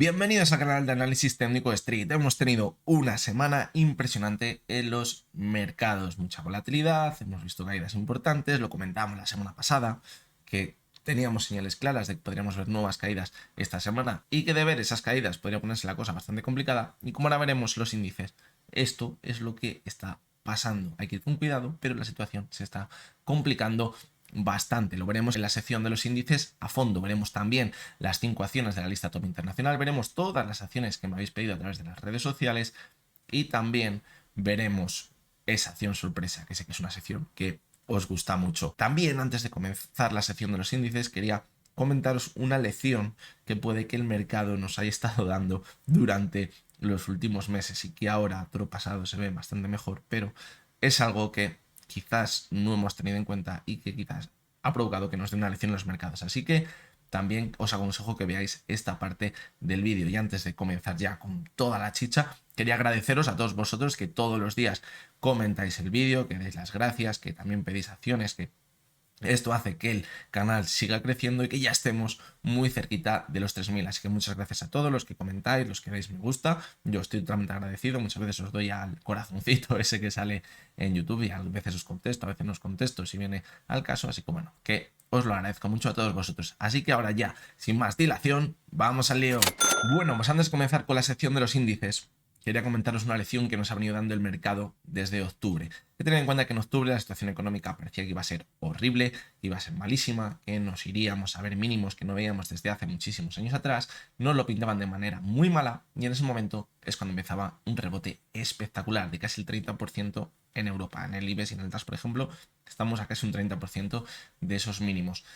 Bienvenidos al canal de análisis técnico de Street. Hemos tenido una semana impresionante en los mercados, mucha volatilidad, hemos visto caídas importantes, lo comentábamos la semana pasada, que teníamos señales claras de que podríamos ver nuevas caídas esta semana y que de ver esas caídas podría ponerse la cosa bastante complicada. Y como ahora veremos los índices, esto es lo que está pasando. Hay que ir con cuidado, pero la situación se está complicando bastante. Lo veremos en la sección de los índices a fondo. Veremos también las 5 acciones de la lista top internacional. Veremos todas las acciones que me habéis pedido a través de las redes sociales. Y también veremos esa acción sorpresa, que sé que es una sección que os gusta mucho. También, antes de comenzar la sección de los índices, quería comentaros una lección que puede que el mercado nos haya estado dando durante los últimos meses y que ahora, todo pasado, se ve bastante mejor, pero es algo que quizás no hemos tenido en cuenta y que quizás ha provocado que nos dé una lección en los mercados. Así que también os aconsejo que veáis esta parte del vídeo. Y antes de comenzar ya con toda la chicha, quería agradeceros a todos vosotros que todos los días comentáis el vídeo, que deis las gracias, que también pedís acciones, que esto hace que el canal siga creciendo y que ya estemos muy cerquita de los 3000. Así que muchas gracias a todos los que comentáis, los que dais me gusta. Yo estoy totalmente agradecido. Muchas veces os doy al corazoncito ese que sale en YouTube y a veces os contesto, a veces no os contesto si viene al caso. Así que bueno, que os lo agradezco mucho a todos vosotros. Así que ahora ya, sin más dilación, vamos al lío. Bueno, pues antes de comenzar con la sección de los índices, quería comentaros una lección que nos ha venido dando el mercado desde octubre. Hay que tener en cuenta que en octubre la situación económica parecía que iba a ser horrible, que iba a ser malísima, que nos iríamos a ver mínimos que no veíamos desde hace muchísimos años atrás, nos lo pintaban de manera muy mala y en ese momento es cuando empezaba un rebote espectacular de casi el 30% en Europa. En el IBEX y en el DAX, por ejemplo, estamos a casi un 30% de esos mínimos.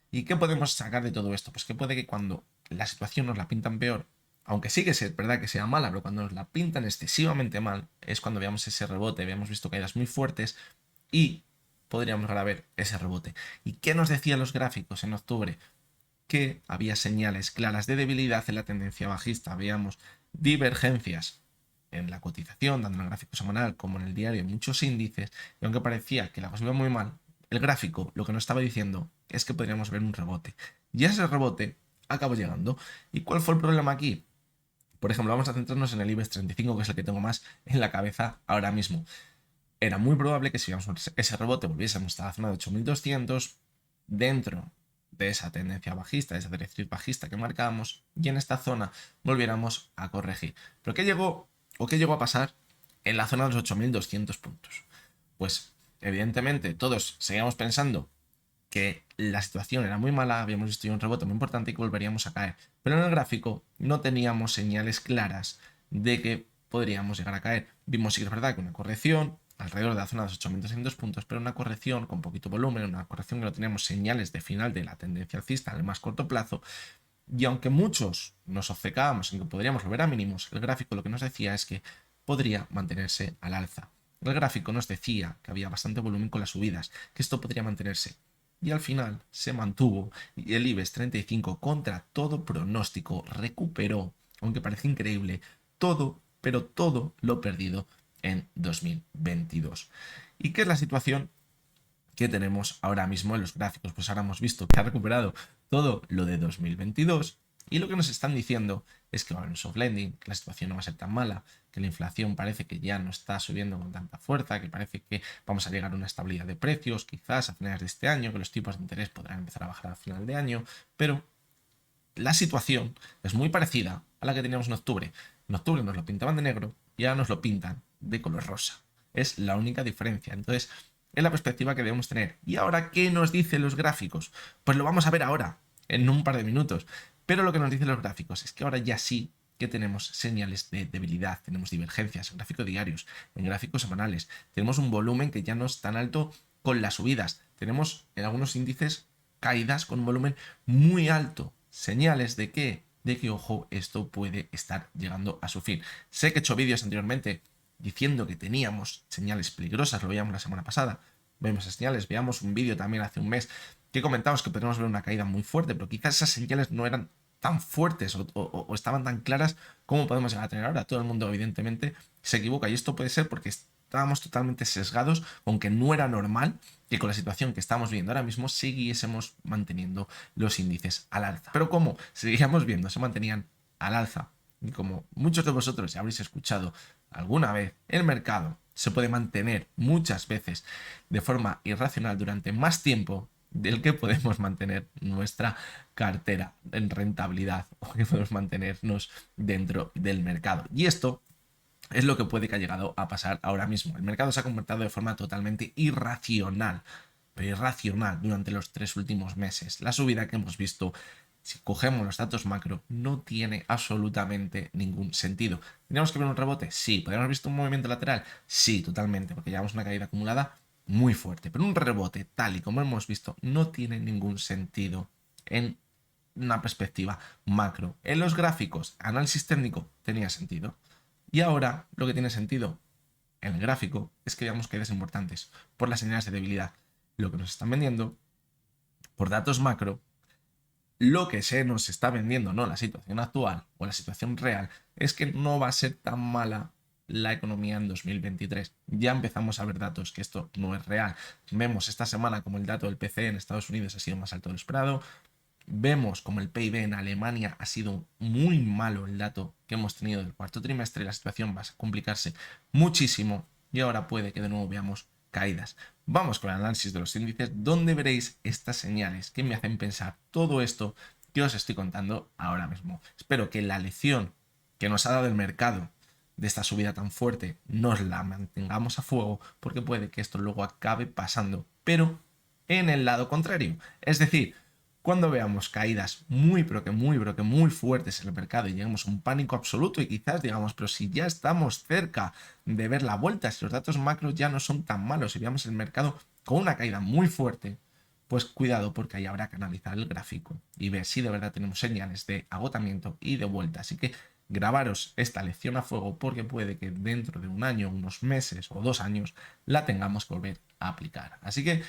¿Y qué podemos sacar de todo esto? Pues que puede que cuando la situación nos la pintan peor, aunque sí que es verdad que sea mala, pero cuando nos la pintan excesivamente mal, es cuando veamos ese rebote, habíamos visto caídas muy fuertes y podríamos llegar a ver ese rebote. ¿Y qué nos decían los gráficos en octubre? Que había señales claras de debilidad en la tendencia bajista, veíamos divergencias en la cotización, tanto en el gráfico semanal como en el diario, en muchos índices, y aunque parecía que la cosa iba muy mal, el gráfico lo que nos estaba diciendo es que podríamos ver un rebote. Y ese rebote acabó llegando. ¿Y cuál fue el problema aquí? Por ejemplo, vamos a centrarnos en el IBEX 35, que es el que tengo más en la cabeza ahora mismo. Era muy probable que si viéramos ese rebote volviésemos a la zona de 8200 dentro de esa tendencia bajista, de esa directriz bajista que marcábamos, y en esta zona volviéramos a corregir. ¿Pero qué llegó a pasar en la zona de los 8200 puntos? Pues evidentemente todos seguíamos pensando que la situación era muy mala, habíamos visto un rebote muy importante y que volveríamos a caer. Pero en el gráfico no teníamos señales claras de que podríamos llegar a caer. Vimos, sí que es verdad, que una corrección alrededor de la zona de los 8.200 puntos, pero una corrección con poquito volumen, una corrección que no teníamos señales de final de la tendencia alcista en el más corto plazo. Y aunque muchos nos obcecábamos en que podríamos volver a mínimos, el gráfico lo que nos decía es que podría mantenerse al alza. El gráfico nos decía que había bastante volumen con las subidas, que esto podría mantenerse. Y al final se mantuvo y el IBEX 35 contra todo pronóstico recuperó, aunque parece increíble, todo, pero todo lo perdido en 2022. ¿Y qué es la situación que tenemos ahora mismo en los gráficos? Pues ahora hemos visto que ha recuperado todo lo de 2022 y lo que nos están diciendo es que va a haber un soft landing, que la situación no va a ser tan mala, que la inflación parece que ya no está subiendo con tanta fuerza, que parece que vamos a llegar a una estabilidad de precios quizás a finales de este año, que los tipos de interés podrán empezar a bajar a final de año, pero la situación es muy parecida a la que teníamos en octubre. En octubre nos lo pintaban de negro y ahora nos lo pintan de color rosa. Es la única diferencia. Entonces, es la perspectiva que debemos tener. ¿Y ahora qué nos dicen los gráficos? Pues lo vamos a ver ahora, en un par de minutos. Pero lo que nos dicen los gráficos es que ahora ya sí que tenemos señales de debilidad, tenemos divergencias en gráficos diarios, en gráficos semanales, tenemos un volumen que ya no es tan alto con las subidas, tenemos en algunos índices caídas con un volumen muy alto, señales de que, ojo, esto puede estar llegando a su fin. Sé que he hecho vídeos anteriormente diciendo que teníamos señales peligrosas, lo veíamos la semana pasada, vemos esas señales, veamos un vídeo también hace un mes que comentamos que podríamos ver una caída muy fuerte, pero quizás esas señales no eran tan fuertes o estaban tan claras como podemos llegar a tener ahora. Todo el mundo evidentemente se equivoca y esto puede ser porque estábamos totalmente sesgados con que no era normal que con la situación que estamos viendo ahora mismo siguiésemos manteniendo los índices al alza. Pero ¿cómo seguíamos viendo? Se mantenían al alza. Y como muchos de vosotros ya habréis escuchado alguna vez, el mercado se puede mantener muchas veces de forma irracional durante más tiempo del que podemos mantener nuestra cartera en rentabilidad o que podemos mantenernos dentro del mercado. Y esto es lo que puede que ha llegado a pasar ahora mismo. El mercado se ha comportado de forma totalmente irracional, pero irracional durante los 3 últimos meses. La subida que hemos visto, si cogemos los datos macro, no tiene absolutamente ningún sentido. ¿Tenemos que ver un rebote? Sí. ¿Podríamos haber visto un movimiento lateral? Sí, totalmente, porque llevamos una caída acumulada muy fuerte. Pero un rebote, tal y como hemos visto, no tiene ningún sentido en una perspectiva macro. En los gráficos, análisis técnico, tenía sentido. Y ahora lo que tiene sentido en el gráfico es que veamos caídas importantes por las señales de debilidad. Lo que nos están vendiendo por datos macro, lo que se nos está vendiendo, no la situación actual o la situación real, es que no va a ser tan mala la economía en 2023. Ya empezamos a ver datos que esto no es real. Vemos esta semana como el dato del PCE en Estados Unidos ha sido más alto de lo esperado. Vemos como el PIB en Alemania ha sido muy malo el dato que hemos tenido del cuarto trimestre y la situación va a complicarse muchísimo y ahora puede que de nuevo veamos caídas. Vamos con el análisis de los índices donde veréis estas señales que me hacen pensar todo esto que os estoy contando ahora mismo. Espero que la lección que nos ha dado el mercado de esta subida tan fuerte nos la mantengamos a fuego porque puede que esto luego acabe pasando, pero en el lado contrario. Es decir, cuando veamos caídas pero que muy fuertes en el mercado y lleguemos a un pánico absoluto y quizás digamos, pero si ya estamos cerca de ver la vuelta, si los datos macros ya no son tan malos, si veamos el mercado con una caída muy fuerte, pues cuidado porque ahí habrá que analizar el gráfico y ver si de verdad tenemos señales de agotamiento y de vuelta. Así que grabaros esta lección a fuego porque puede que dentro de un año, unos meses o 2 años la tengamos que volver a aplicar. Así que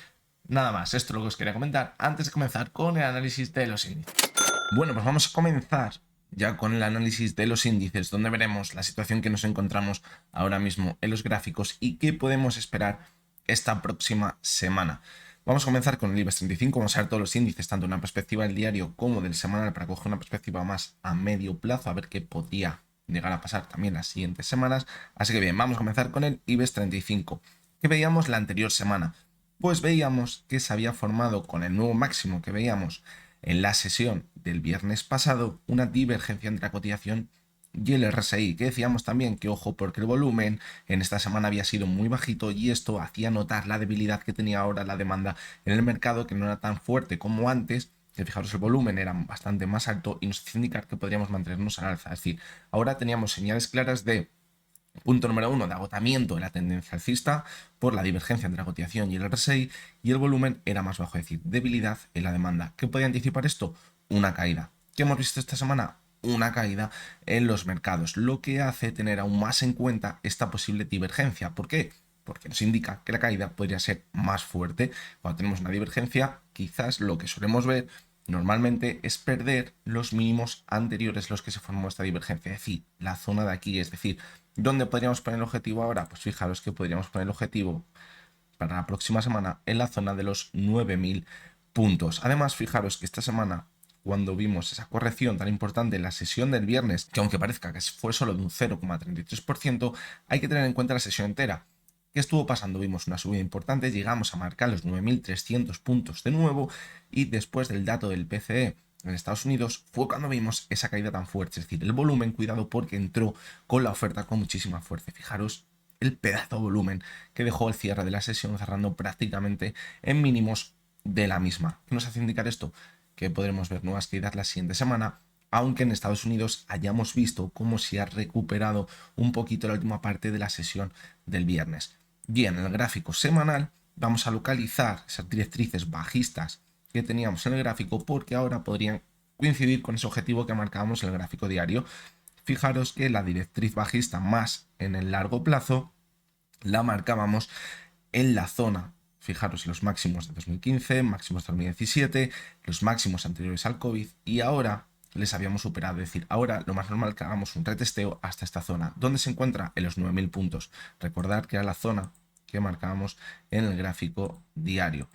nada más, esto es lo que os quería comentar antes de comenzar con el análisis de los índices. Bueno, pues vamos a comenzar ya con el análisis de los índices, donde veremos la situación que nos encontramos ahora mismo en los gráficos y qué podemos esperar esta próxima semana. Vamos a comenzar con el IBEX 35, vamos a ver todos los índices, tanto en una perspectiva del diario como del semanal, para coger una perspectiva más a medio plazo, a ver qué podría llegar a pasar también las siguientes semanas. Así que bien, vamos a comenzar con el IBEX 35, que veíamos la anterior semana. Pues veíamos que se había formado con el nuevo máximo que veíamos en la sesión del viernes pasado una divergencia entre la cotización y el RSI, que decíamos también que ojo porque el volumen en esta semana había sido muy bajito y esto hacía notar la debilidad que tenía ahora la demanda en el mercado, que no era tan fuerte como antes, que fijaros el volumen era bastante más alto y nos hacía indicar que podríamos mantenernos al alza. Es decir, ahora teníamos señales claras de punto número 1, de agotamiento de la tendencia alcista por la divergencia entre la cotización y el RSI, y el volumen era más bajo, es decir, debilidad en la demanda. ¿Qué podía anticipar esto? Una caída. ¿Qué hemos visto esta semana? Una caída en los mercados, lo que hace tener aún más en cuenta esta posible divergencia. ¿Por qué? Porque nos indica que la caída podría ser más fuerte. Cuando tenemos una divergencia, quizás lo que solemos ver normalmente es perder los mínimos anteriores los que se formó esta divergencia, es decir, la zona de aquí, es decir, ¿dónde podríamos poner el objetivo ahora? Pues fijaros que podríamos poner el objetivo para la próxima semana en la zona de los 9.000 puntos. Además, fijaros que esta semana, cuando vimos esa corrección tan importante en la sesión del viernes, que aunque parezca que fue solo de un 0,33%, hay que tener en cuenta la sesión entera. ¿Qué estuvo pasando? Vimos una subida importante, llegamos a marcar los 9.300 puntos de nuevo y después del dato del PCE en Estados Unidos fue cuando vimos esa caída tan fuerte. Es decir, el volumen, cuidado porque entró con la oferta con muchísima fuerza. Fijaros el pedazo de volumen que dejó el cierre de la sesión cerrando prácticamente en mínimos de la misma. ¿Qué nos hace indicar esto? Que podremos ver nuevas caídas la siguiente semana, aunque en Estados Unidos hayamos visto cómo se ha recuperado un poquito la última parte de la sesión del viernes. Bien, en el gráfico semanal vamos a localizar esas directrices bajistas que teníamos en el gráfico porque ahora podrían coincidir con ese objetivo que marcábamos en el gráfico diario. Fijaros que la directriz bajista más en el largo plazo la marcábamos en la zona, fijaros, los máximos de 2015, máximos de 2017, los máximos anteriores al COVID y ahora les habíamos superado, es decir, ahora lo más normal que hagamos un retesteo hasta esta zona, donde se encuentra en los 9.000 puntos. Recordad que era la zona que marcábamos en el gráfico diario.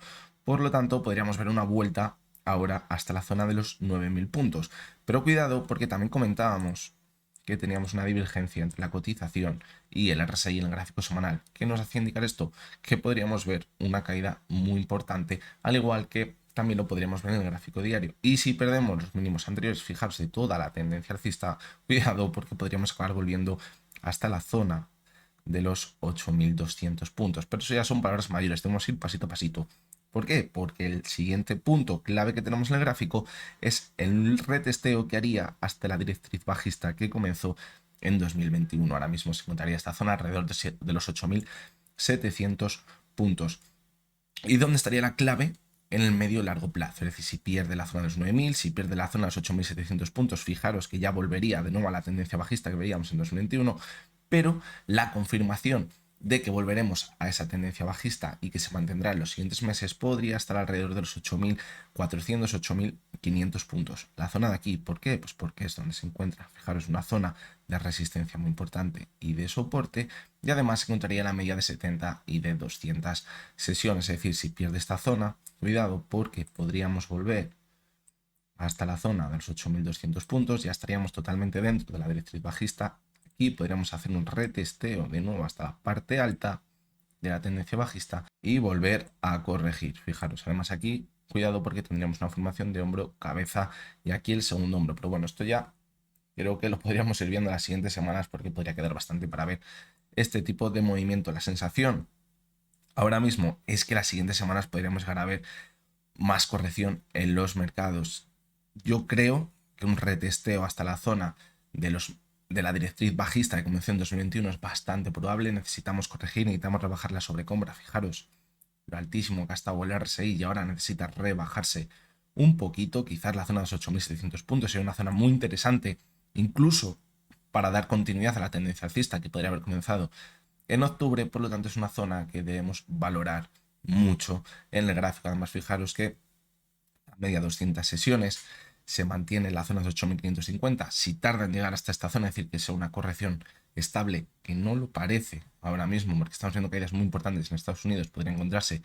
Por lo tanto, podríamos ver una vuelta ahora hasta la zona de los 9.000 puntos. Pero cuidado, porque también comentábamos que teníamos una divergencia entre la cotización y el RSI en el gráfico semanal. ¿Qué nos hacía indicar esto? Que podríamos ver una caída muy importante, al igual que también lo podríamos ver en el gráfico diario. Y si perdemos los mínimos anteriores, fijaros de toda la tendencia alcista, cuidado porque podríamos acabar volviendo hasta la zona de los 8.200 puntos. Pero eso ya son palabras mayores, tenemos que ir pasito a pasito. ¿Por qué? Porque el siguiente punto clave que tenemos en el gráfico es el retesteo que haría hasta la directriz bajista que comenzó en 2021. Ahora mismo se encontraría esta zona alrededor de los 8.700 puntos. ¿Y dónde estaría la clave? En el medio y largo plazo, es decir, si pierde la zona de los 9.000, si pierde la zona de los 8.700 puntos, fijaros que ya volvería de nuevo a la tendencia bajista que veíamos en 2021, pero la confirmación de que volveremos a esa tendencia bajista y que se mantendrá en los siguientes meses podría estar alrededor de los 8.400, 8.500 puntos. La zona de aquí, ¿por qué? Pues porque es donde se encuentra, fijaros, una zona de resistencia muy importante y de soporte, y además se encontraría la media de 70 y de 200 sesiones, es decir, si pierde esta zona, cuidado porque podríamos volver hasta la zona de los 8.200 puntos, ya estaríamos totalmente dentro de la directriz bajista. Aquí podríamos hacer un retesteo de nuevo hasta la parte alta de la tendencia bajista y volver a corregir. Fijaros, además aquí, cuidado porque tendríamos una formación de hombro, cabeza y aquí el segundo hombro. Pero bueno, esto ya creo que lo podríamos ir viendo las siguientes semanas porque podría quedar bastante para ver este tipo de movimiento. La sensación ahora mismo es que las siguientes semanas podríamos llegar a ver más corrección en los mercados. Yo creo que un retesteo hasta la zona de la directriz bajista que comenzó en 2021 es bastante probable. Necesitamos corregir, necesitamos rebajar la sobrecompra. Fijaros lo altísimo que ha estado el RSI y ahora necesita rebajarse un poquito. Quizás la zona de los 8.700 puntos sería una zona muy interesante, incluso para dar continuidad a la tendencia alcista que podría haber comenzado en octubre. Por lo tanto, es una zona que debemos valorar mucho en el gráfico. Además, fijaros que a media 200 sesiones se mantiene en la zona de 8.550. Si tarda en llegar hasta esta zona, es decir, que sea una corrección estable, que no lo parece ahora mismo, porque estamos viendo caídas muy importantes en Estados Unidos, podría encontrarse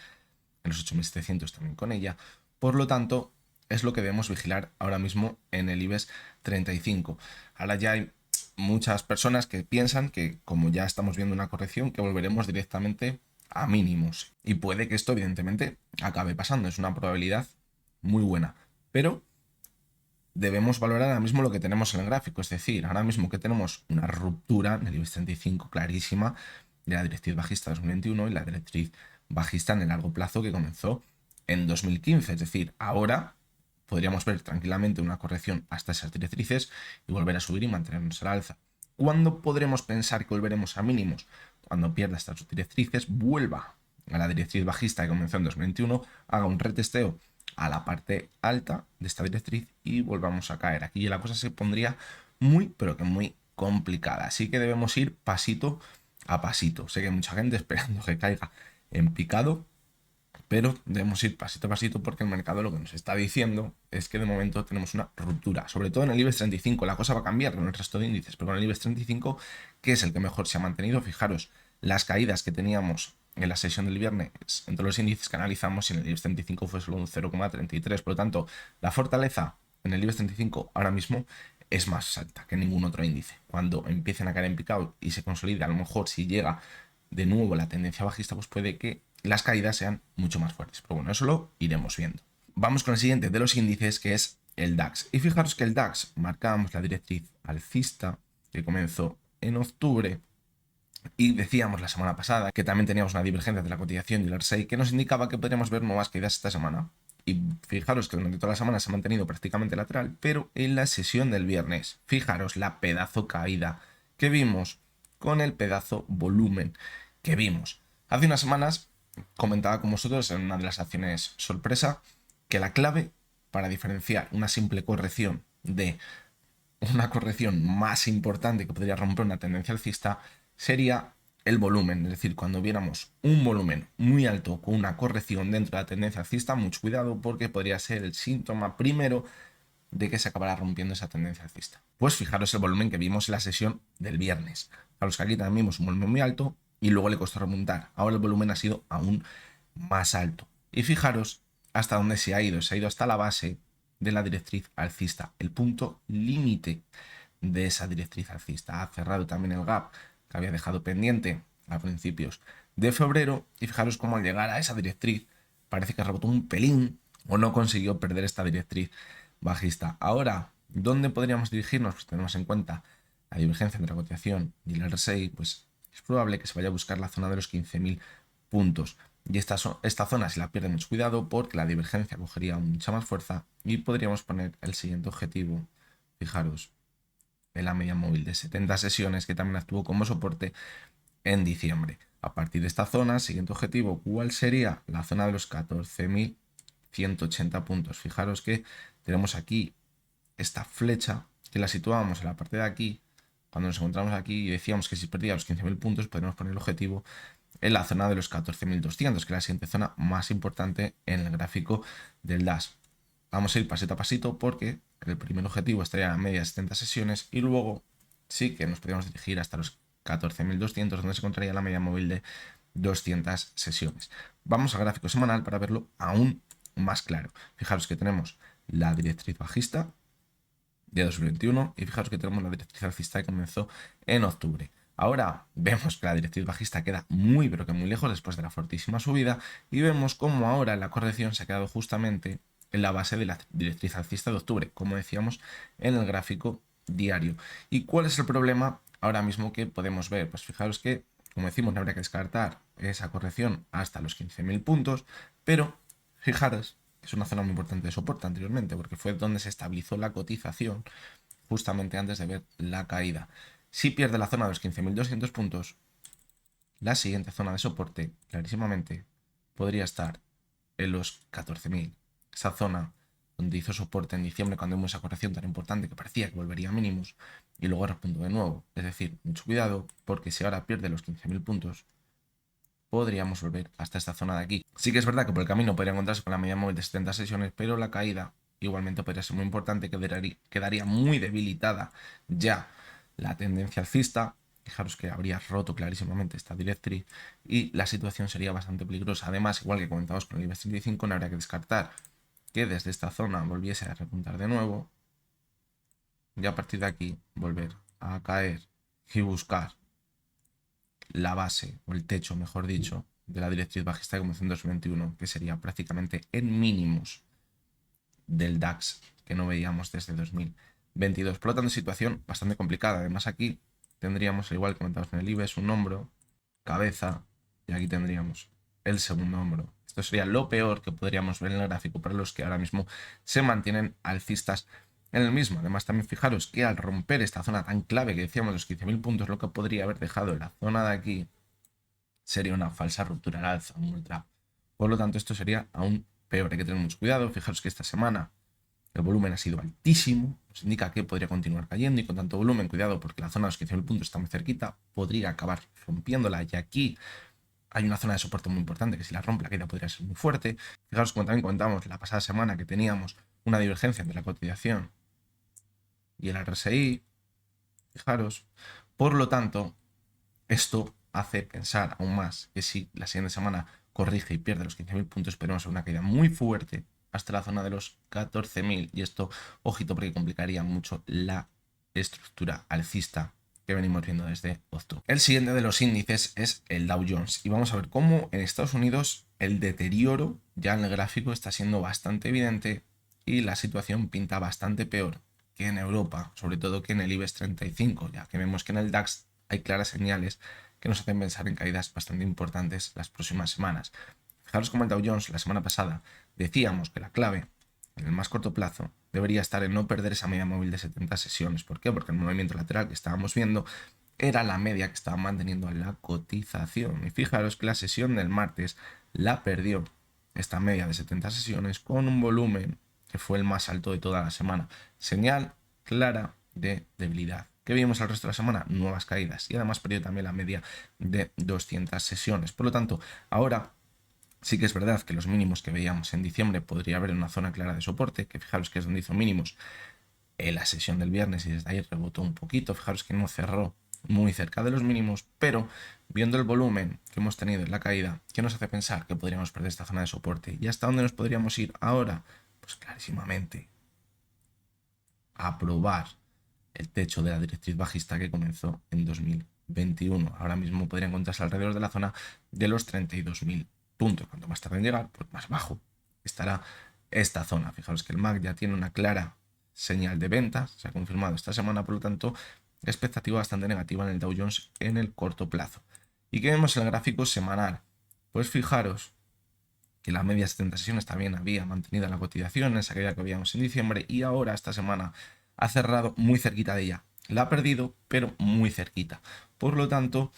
en los 8.700 también con ella. Por lo tanto, es lo que debemos vigilar ahora mismo en el IBEX 35. Ahora ya hay muchas personas que piensan que, como ya estamos viendo una corrección, que volveremos directamente a mínimos. Y puede que esto, evidentemente, acabe pasando. Es una probabilidad muy buena. Pero debemos valorar ahora mismo lo que tenemos en el gráfico. Es decir, ahora mismo que tenemos una ruptura en el IBEX 35 clarísima de la directriz bajista 2021 y la directriz bajista en el largo plazo que comenzó en 2015. Es decir, ahora podríamos ver tranquilamente una corrección hasta esas directrices y volver a subir y mantenernos al alza. ¿Cuándo podremos pensar que volveremos a mínimos? Cuando pierda estas directrices, vuelva a la directriz bajista que comenzó en 2021, haga un retesteo a la parte alta de esta directriz y volvamos a caer. Aquí la cosa se pondría muy, pero que muy complicada. Así que debemos ir pasito a pasito. Sé que hay mucha gente esperando que caiga en picado, pero debemos ir pasito a pasito porque el mercado lo que nos está diciendo es que de momento tenemos una ruptura. Sobre todo en el IBEX 35, la cosa va a cambiar con el resto de índices, pero con el IBEX 35, que es el que mejor se ha mantenido, fijaros, las caídas que teníamos en la sesión del viernes entre los índices que analizamos, y en el IBEX 35 fue solo un 0,33. Por lo tanto, la fortaleza en el IBEX 35 ahora mismo es más alta que ningún otro índice. Cuando empiecen a caer en picado y se consolide, a lo mejor si llega de nuevo la tendencia bajista, pues puede que las caídas sean mucho más fuertes. Pero bueno, eso lo iremos viendo. Vamos con el siguiente de los índices, que es el DAX. Y fijaros que el DAX marcábamos la directriz alcista que comenzó en octubre. Y decíamos la semana pasada que también teníamos una divergencia de la cotización y el RSI que nos indicaba que podríamos ver nuevas caídas esta semana. Y fijaros que durante toda la semana se ha mantenido prácticamente lateral, pero en la sesión del viernes, fijaros la pedazo caída que vimos con el pedazo volumen que vimos. Hace unas semanas comentaba con vosotros en una de las acciones sorpresa que la clave para diferenciar una simple corrección de una corrección más importante que podría romper una tendencia alcista sería el volumen. Es decir, cuando viéramos un volumen muy alto con una corrección dentro de la tendencia alcista, mucho cuidado porque podría ser el síntoma primero de que se acabará rompiendo esa tendencia alcista. Pues fijaros el volumen que vimos en la sesión del viernes. A los que aquí también vimos un volumen muy alto y luego le costó remontar. Ahora el volumen ha sido aún más alto. Y fijaros ¿hasta dónde se ha ido? Se ha ido hasta la base de la directriz alcista, el punto límite de esa directriz alcista. Ha cerrado también el gap que había dejado pendiente a principios de febrero y fijaros cómo al llegar a esa directriz parece que rebotó un pelín o no consiguió perder esta directriz bajista. Ahora, ¿dónde podríamos dirigirnos? Pues tenemos en cuenta la divergencia entre la cotización y el RSI, pues es probable que se vaya a buscar la zona de los 15.000 puntos. Y esta zona si la pierde mucho cuidado porque la divergencia cogería mucha más fuerza y podríamos poner el siguiente objetivo, fijaros, en la media móvil de 70 sesiones que también actuó como soporte en diciembre. A partir de esta zona, siguiente objetivo, ¿cuál sería? La zona de los 14.180 puntos. Fijaros que tenemos aquí esta flecha que la situábamos en la parte de aquí. Cuando nos encontramos aquí y decíamos que si perdía los 15.000 puntos podríamos poner el objetivo en la zona de los 14.200, que es la siguiente zona más importante en el gráfico del DAX. Vamos a ir pasito a pasito porque el primer objetivo estaría a media de 70 sesiones y luego sí que nos podríamos dirigir hasta los 14.200, donde se encontraría la media móvil de 200 sesiones. Vamos al gráfico semanal para verlo aún más claro. Fijaros que tenemos la directriz bajista de 2021 y fijaros que tenemos la directriz alcista que comenzó en octubre. Ahora vemos que la directriz bajista queda muy pero que muy lejos después de la fortísima subida y vemos cómo ahora la corrección se ha quedado justamente en la base de la directriz alcista de octubre, como decíamos en el gráfico diario. ¿Y cuál es el problema ahora mismo que podemos ver? Pues fijaros que, como decimos, no habría que descartar esa corrección hasta los 15.000 puntos, pero fijaros que es una zona muy importante de soporte anteriormente, porque fue donde se estabilizó la cotización justamente antes de ver la caída. Si pierde la zona de los 15.200 puntos, la siguiente zona de soporte, clarísimamente, podría estar en los 14.000. Esa zona donde hizo soporte en diciembre cuando hubo esa corrección tan importante que parecía que volvería a mínimos y luego repuntó de nuevo. Es decir, mucho cuidado porque si ahora pierde los 15.000 puntos, podríamos volver hasta esta zona de aquí. Sí que es verdad que por el camino podría encontrarse con la media móvil de 70 sesiones, pero la caída igualmente podría ser muy importante, quedaría muy debilitada ya la tendencia alcista. Fijaros que habría roto clarísimamente esta directriz y la situación sería bastante peligrosa. Además, igual que comentamos con el IBEX 35, no habría que descartar que desde esta zona volviese a repuntar de nuevo y a partir de aquí volver a caer y buscar la base o el techo, mejor dicho, de la directriz bajista de comenzó en 2021, que sería prácticamente en mínimos del DAX que no veíamos desde 2022. Por lo tanto, situación bastante complicada. Además, aquí tendríamos, al igual que comentamos en el IBEX, un hombro, cabeza, y aquí tendríamos el segundo hombro. Esto sería lo peor que podríamos ver en el gráfico para los que ahora mismo se mantienen alcistas en el mismo. Además, también fijaros que al romper esta zona tan clave que decíamos los 15.000 puntos, lo que podría haber dejado en la zona de aquí sería una falsa ruptura al alza, un ultra. Por lo tanto, esto sería aún peor. Hay que tener mucho cuidado. Fijaros que esta semana el volumen ha sido altísimo, nos indica que podría continuar cayendo y con tanto volumen, cuidado porque la zona de los 15.000 puntos está muy cerquita, podría acabar rompiéndola y aquí hay una zona de soporte muy importante que si la rompe la caída podría ser muy fuerte. Fijaros como también comentamos la pasada semana que teníamos una divergencia entre la cotización y el RSI, fijaros, por lo tanto esto hace pensar aún más que si la siguiente semana corrige y pierde los 15.000 puntos, esperemos una caída muy fuerte hasta la zona de los 14.000 y esto, ojito, porque complicaría mucho la estructura alcista que venimos viendo desde octubre. El siguiente de los índices es el Dow Jones y vamos a ver cómo en Estados Unidos el deterioro ya en el gráfico está siendo bastante evidente y la situación pinta bastante peor que en Europa, sobre todo que en el IBEX 35, ya que vemos que en el DAX hay claras señales que nos hacen pensar en caídas bastante importantes las próximas semanas. Fijaros como el Dow Jones la semana pasada decíamos que la clave en el más corto plazo debería estar en no perder esa media móvil de 70 sesiones. ¿Por qué? Porque el movimiento lateral que estábamos viendo era la media que estaba manteniendo la cotización. Y fijaros que la sesión del martes la perdió esta media de 70 sesiones con un volumen que fue el más alto de toda la semana. Señal clara de debilidad. ¿Qué vimos el resto de la semana? Nuevas caídas y además perdió también la media de 200 sesiones. Por lo tanto, ahora sí que es verdad que los mínimos que veíamos en diciembre podría haber una zona clara de soporte, que fijaros que es donde hizo mínimos en la sesión del viernes y desde ahí rebotó un poquito. Fijaros que no cerró muy cerca de los mínimos, pero viendo el volumen que hemos tenido en la caída, ¿qué nos hace pensar que podríamos perder esta zona de soporte? ¿Y hasta dónde nos podríamos ir ahora? Pues clarísimamente a probar el techo de la directriz bajista que comenzó en 2021. Ahora mismo podría encontrarse alrededor de la zona de los 32.000 puntos. Cuanto más tarde en llegar, pues más bajo estará esta zona. Fijaros que el MAC ya tiene una clara señal de venta, se ha confirmado esta semana, por lo tanto, expectativa bastante negativa en el Dow Jones en el corto plazo. ¿Y qué vemos en el gráfico semanal? Pues fijaros que la media 70 sesiones también había mantenido la cotización en esa caída que veíamos en diciembre y ahora esta semana ha cerrado muy cerquita de ella. La ha perdido, pero muy cerquita. Por lo tanto,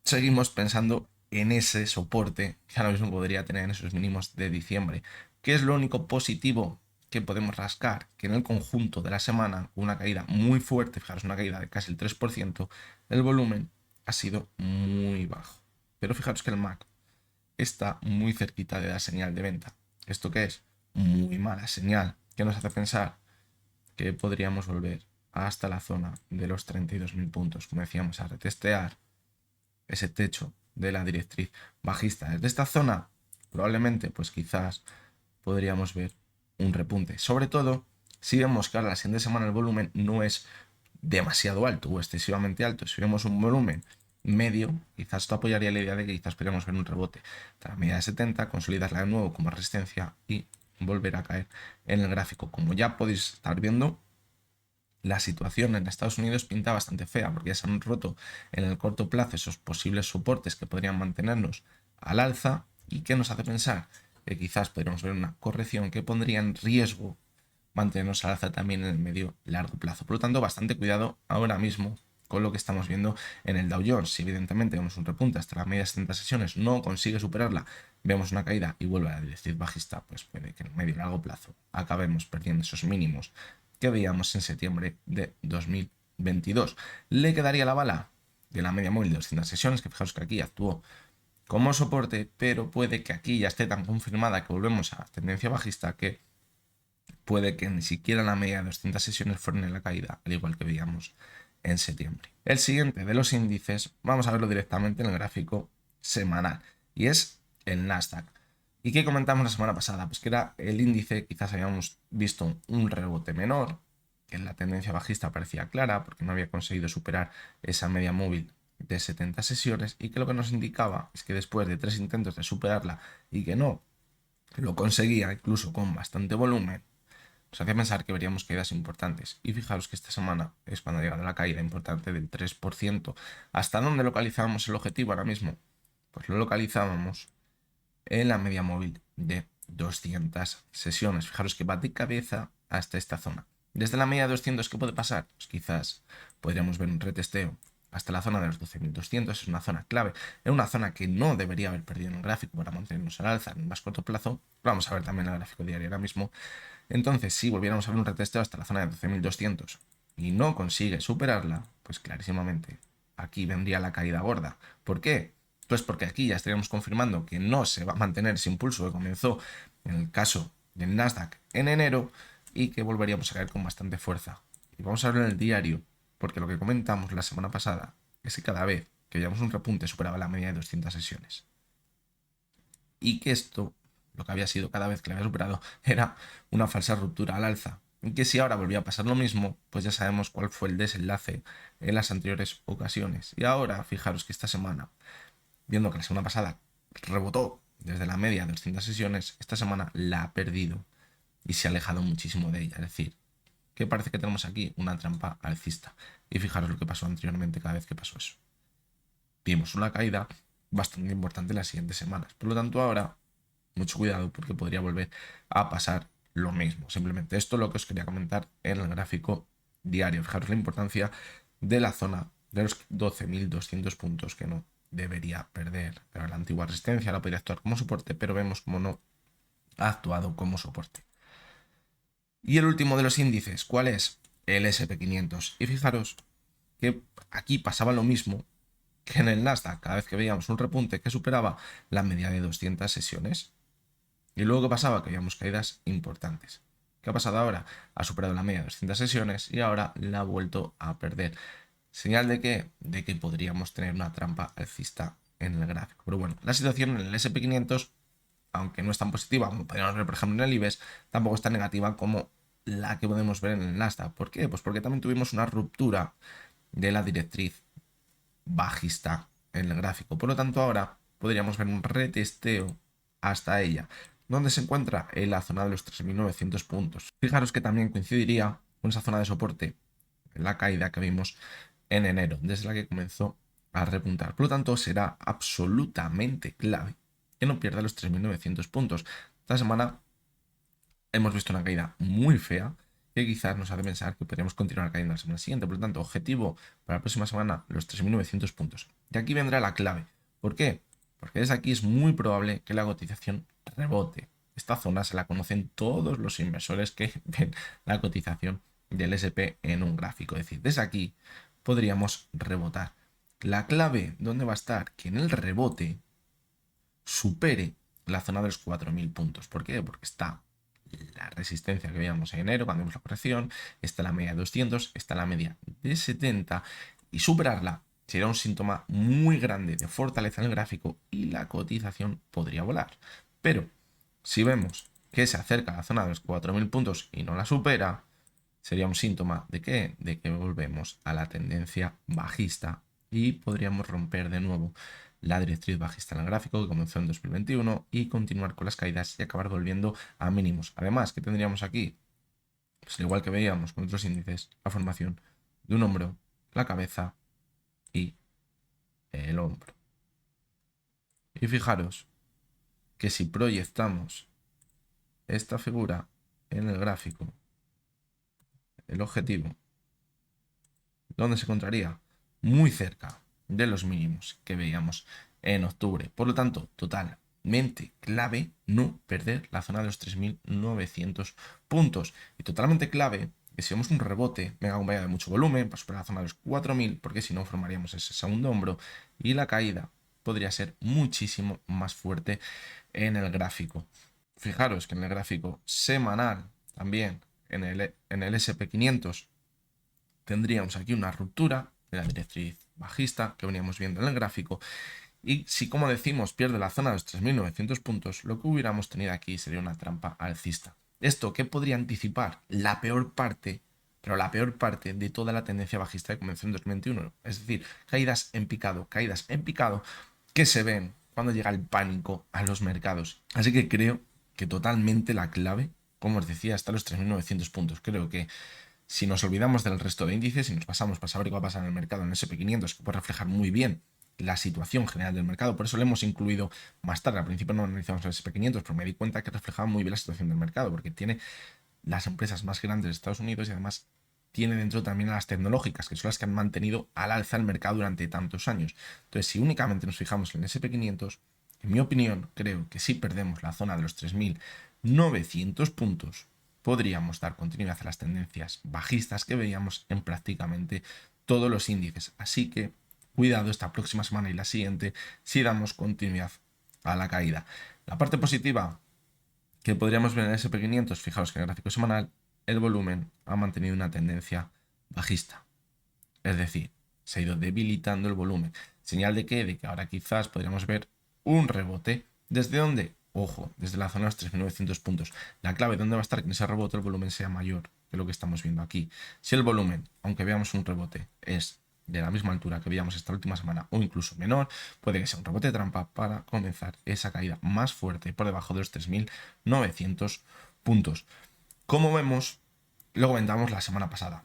seguimos pensando en ese soporte que ahora mismo podría tener en esos mínimos de diciembre. ¿Qué es lo único positivo que podemos rascar? Que en el conjunto de la semana, una caída muy fuerte, fijaros, una caída de casi el 3%, el volumen ha sido muy bajo. Pero fijaros que el MAC está muy cerquita de la señal de venta. ¿Esto qué es? Muy mala señal. ¿Qué nos hace pensar? Que podríamos volver hasta la zona de los 32.000 puntos, como decíamos, a retestear ese techo de la directriz bajista. Desde esta zona, probablemente, pues quizás podríamos ver un repunte. Sobre todo, si vemos que ahora la siguiente semana el volumen no es demasiado alto o excesivamente alto. Si vemos un volumen medio, quizás esto apoyaría la idea de que quizás podríamos ver un rebote de la media de 70, consolidarla de nuevo como resistencia y volver a caer en el gráfico. Como ya podéis estar viendo, la situación en Estados Unidos pinta bastante fea porque ya se han roto en el corto plazo esos posibles soportes que podrían mantenernos al alza y que nos hace pensar que quizás podríamos ver una corrección que pondría en riesgo mantenernos al alza también en el medio largo plazo. Por lo tanto, bastante cuidado ahora mismo con lo que estamos viendo en el Dow Jones. Si evidentemente vemos un repunte hasta la media de 70 sesiones, no consigue superarla, vemos una caída y vuelve a la directriz bajista, pues puede que en el medio y largo plazo acabemos perdiendo esos mínimos que veíamos en septiembre de 2022. Le quedaría la bala de la media móvil de 200 sesiones, que fijaos que aquí actuó como soporte, pero puede que aquí ya esté tan confirmada que volvemos a tendencia bajista que puede que ni siquiera la media de 200 sesiones fueran la caída, al igual que veíamos en septiembre. El siguiente de los índices, vamos a verlo directamente en el gráfico semanal, y es el Nasdaq. ¿Y qué comentamos la semana pasada? Pues que era el índice, quizás habíamos visto un rebote menor, que en la tendencia bajista parecía clara, porque no había conseguido superar esa media móvil de 70 sesiones, y que lo que nos indicaba es que después de 3 intentos de superarla y que no lo conseguía, incluso con bastante volumen, nos hacía pensar que veríamos caídas importantes. Y fijaros que esta semana es cuando ha llegado la caída importante del 3%. ¿Hasta dónde localizábamos el objetivo ahora mismo? Pues lo localizábamos en la media móvil de 200 sesiones. Fijaros que va de cabeza hasta esta zona. Desde la media de 200, ¿qué puede pasar? Pues quizás podríamos ver un retesteo hasta la zona de los 12.200. Es una zona clave. Es una zona que no debería haber perdido en el gráfico para mantenernos al alza en el más corto plazo. Vamos a ver también el gráfico diario ahora mismo. Entonces, si volviéramos a ver un retesteo hasta la zona de 12.200 y no consigue superarla, pues clarísimamente aquí vendría la caída gorda. ¿Por qué? Pues porque aquí ya estaríamos confirmando que no se va a mantener ese impulso que comenzó en el caso del Nasdaq en enero y que volveríamos a caer con bastante fuerza. Y vamos a ver en el diario, porque lo que comentamos la semana pasada es que cada vez que veíamos un repunte superaba la media de 200 sesiones. Y que esto, lo que había sido cada vez que lo había superado, era una falsa ruptura al alza. Y que si ahora volvía a pasar lo mismo, pues ya sabemos cuál fue el desenlace en las anteriores ocasiones. Y ahora, fijaros que esta semana, viendo que la semana pasada rebotó desde la media de 200 sesiones, esta semana la ha perdido y se ha alejado muchísimo de ella. Es decir, que parece que tenemos aquí una trampa alcista. Y fijaros lo que pasó anteriormente cada vez que pasó eso. Vimos una caída bastante importante en las siguientes semanas. Por lo tanto, ahora, mucho cuidado porque podría volver a pasar lo mismo. Simplemente esto es lo que os quería comentar en el gráfico diario. Fijaros la importancia de la zona de los 12.200 puntos que no debería perder. Pero la antigua resistencia la podría actuar como soporte, pero vemos como no ha actuado como soporte. Y el último de los índices, ¿cuál es? El SP500. Y fijaros que aquí pasaba lo mismo que en el Nasdaq, cada vez que veíamos un repunte que superaba la media de 200 sesiones. Y luego, ¿qué pasaba? Que veíamos caídas importantes. ¿Qué ha pasado ahora? Ha superado la media de 200 sesiones y ahora la ha vuelto a perder. ¿Señal de qué? De que podríamos tener una trampa alcista en el gráfico. Pero bueno, la situación en el SP500, aunque no es tan positiva como podríamos ver, por ejemplo, en el IBEX, tampoco es tan negativa como la que podemos ver en el Nasdaq. ¿Por qué? Pues porque también tuvimos una ruptura de la directriz bajista en el gráfico. Por lo tanto, ahora podríamos ver un retesteo hasta ella, donde se encuentra en la zona de los 3.900 puntos. Fijaros que también coincidiría con esa zona de soporte, la caída que vimos en enero, desde la que comenzó a repuntar. Por lo tanto, será absolutamente clave que no pierda los 3.900 puntos. Esta semana hemos visto una caída muy fea que quizás nos hace pensar que podríamos continuar cayendo la semana siguiente. Por lo tanto, objetivo para la próxima semana, los 3.900 puntos. Y aquí vendrá la clave. ¿Por qué? Porque desde aquí es muy probable que la cotización rebote. Esta zona se la conocen todos los inversores que ven la cotización del SP en un gráfico. Es decir, desde aquí podríamos rebotar. La clave, ¿dónde va a estar? Que en el rebote supere la zona de los 4.000 puntos. ¿Por qué? Porque está la resistencia que veíamos en enero cuando vimos la corrección, está la media de 200, está la media de 70 y superarla sería un síntoma muy grande de fortaleza en el gráfico y la cotización podría volar. Pero si vemos que se acerca a la zona de los 4.000 puntos y no la supera, sería un síntoma de ¿qué? De que volvemos a la tendencia bajista y podríamos romper de nuevo la directriz bajista en el gráfico que comenzó en 2021 y continuar con las caídas y acabar volviendo a mínimos. Además, ¿qué tendríamos aquí? Pues al igual que veíamos con otros índices, la formación de un hombro, la cabeza y el hombro. Y fijaros que si proyectamos esta figura en el gráfico, el objetivo, ¿dónde se encontraría? Muy cerca de los mínimos que veíamos en octubre. Por lo tanto, totalmente clave no perder la zona de los 3.900 puntos. Y totalmente clave que si vemos un rebote mega acompañado de mucho volumen, pues por la zona de los 4.000, porque si no formaríamos ese segundo hombro y la caída podría ser muchísimo más fuerte en el gráfico. Fijaros que en el gráfico semanal, también en el SP500, tendríamos aquí una ruptura de la directriz bajista que veníamos viendo en el gráfico. Y si, como decimos, pierde la zona de los 3.900 puntos, lo que hubiéramos tenido aquí sería una trampa alcista. ¿Esto qué podría anticipar? La peor parte, pero la peor parte de toda la tendencia bajista que comenzó en 2021. Es decir, caídas en picado que se ven cuando llega el pánico a los mercados. Así que creo que totalmente la clave, como os decía, está los 3.900 puntos. Creo que si nos olvidamos del resto de índices y nos pasamos para saber qué va a pasar en el mercado en el SP500, que puede reflejar muy bien la situación general del mercado, por eso lo hemos incluido más tarde. Al principio no analizamos el SP500, pero me di cuenta que reflejaba muy bien la situación del mercado, porque tiene las empresas más grandes de Estados Unidos y además tiene dentro también a las tecnológicas, que son las que han mantenido al alza el mercado durante tantos años. Entonces, si únicamente nos fijamos en el SP500, en mi opinión, creo que si perdemos la zona de los 3.900 puntos, podríamos dar continuidad a las tendencias bajistas que veíamos en prácticamente todos los índices. Así que cuidado esta próxima semana y la siguiente si damos continuidad a la caída. La parte positiva que podríamos ver en el SP500, fijaos que en el gráfico semanal el volumen ha mantenido una tendencia bajista. Es decir, se ha ido debilitando el volumen. ¿Señal de qué? De que ahora quizás podríamos ver un rebote. ¿Desde dónde? Ojo, desde la zona de los 3.900 puntos. La clave de dónde va a estar que en ese rebote el volumen sea mayor que lo que estamos viendo aquí. Si el volumen, aunque veamos un rebote, es de la misma altura que veíamos esta última semana o incluso menor, puede que sea un rebote de trampa para comenzar esa caída más fuerte por debajo de los 3.900 puntos. Como vemos, lo comentamos la semana pasada.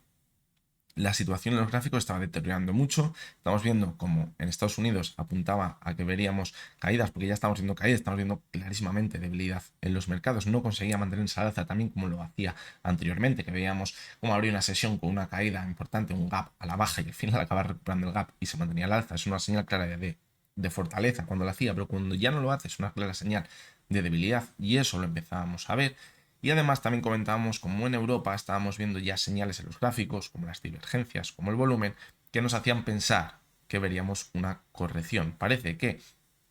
La situación en los gráficos estaba deteriorando mucho. Estamos viendo como en Estados Unidos apuntaba a que veríamos caídas, porque ya estamos viendo caídas, estamos viendo clarísimamente debilidad en los mercados. No conseguía mantener esa alza también como lo hacía anteriormente, que veíamos cómo abría una sesión con una caída importante, un gap a la baja y al final acaba recuperando el gap y se mantenía al alza. Es una señal clara de fortaleza cuando lo hacía, pero cuando ya no lo hace es una clara señal de debilidad y eso lo empezábamos a ver. Y además también comentábamos como en Europa estábamos viendo ya señales en los gráficos, como las divergencias, como el volumen, que nos hacían pensar que veríamos una corrección. Parece que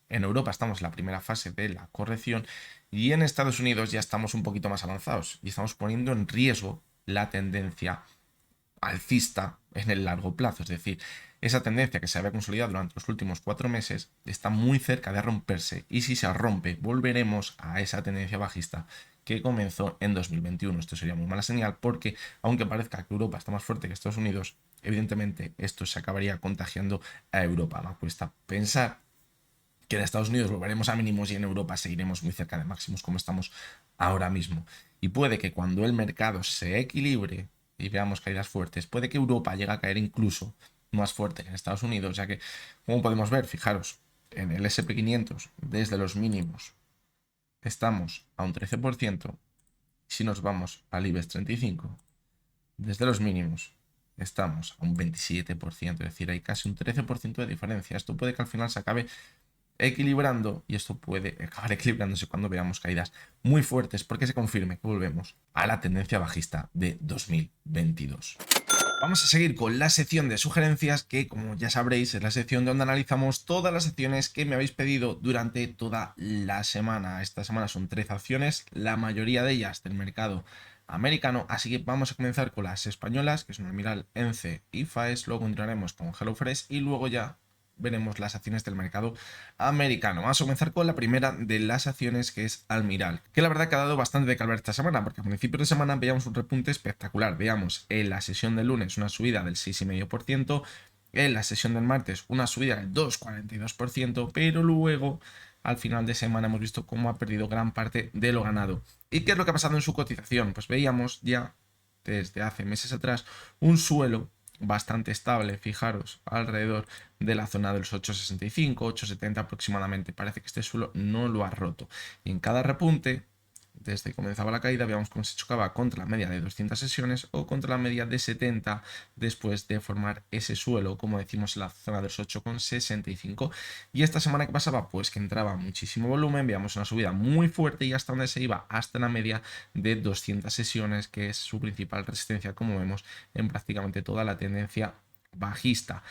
en Europa estamos en la primera fase de la corrección y en Estados Unidos ya estamos un poquito más avanzados y estamos poniendo en riesgo la tendencia alcista en el largo plazo. Es decir, esa tendencia que se había consolidado durante los últimos 4 meses está muy cerca de romperse y si se rompe volveremos a esa tendencia bajista que comenzó en 2021. Esto sería muy mala señal porque aunque parezca que Europa está más fuerte que Estados Unidos, evidentemente esto se acabaría contagiando a Europa. Me cuesta pensar que en Estados Unidos volveremos a mínimos y en Europa seguiremos muy cerca de máximos como estamos ahora mismo. Y puede que cuando el mercado se equilibre y veamos caídas fuertes, puede que Europa llegue a caer incluso más fuerte que en Estados Unidos, ya que, como podemos ver, fijaros, en el SP500 desde los mínimos estamos a un 13%, si nos vamos al IBEX 35, desde los mínimos estamos a un 27%, es decir, hay casi un 13% de diferencia. Esto puede que al final se acabe equilibrando y esto puede acabar equilibrándose cuando veamos caídas muy fuertes porque se confirme que volvemos a la tendencia bajista de 2022. Vamos a seguir con la sección de sugerencias que, como ya sabréis, es la sección donde analizamos todas las acciones que me habéis pedido durante toda la semana. Esta semana son 13 acciones, la mayoría de ellas del mercado americano, así que vamos a comenzar con las españolas, que son Almiral, ENCE y FAES, luego continuaremos con HelloFresh y luego ya veremos las acciones del mercado americano. Vamos a comenzar con la primera de las acciones, que es Almiral, que la verdad que ha dado bastante de calvar esta semana, porque a principios de semana veíamos un repunte espectacular. Veíamos en la sesión del lunes una subida del 6,5%, en la sesión del martes una subida del 2,42%, pero luego al final de semana hemos visto cómo ha perdido gran parte de lo ganado. ¿Y qué es lo que ha pasado en su cotización? Pues veíamos ya desde hace meses atrás un suelo bastante estable, fijaros, alrededor de la zona de los 8,65, 8,70 aproximadamente. Parece que este suelo no lo ha roto. Y en cada repunte, desde que comenzaba la caída, veíamos cómo se chocaba contra la media de 200 sesiones o contra la media de 70 después de formar ese suelo, como decimos, en la zona de los 8,65. Y esta semana que pasaba, pues que entraba muchísimo volumen, veíamos una subida muy fuerte y hasta donde se iba, hasta la media de 200 sesiones, que es su principal resistencia, como vemos, en prácticamente toda la tendencia bajista.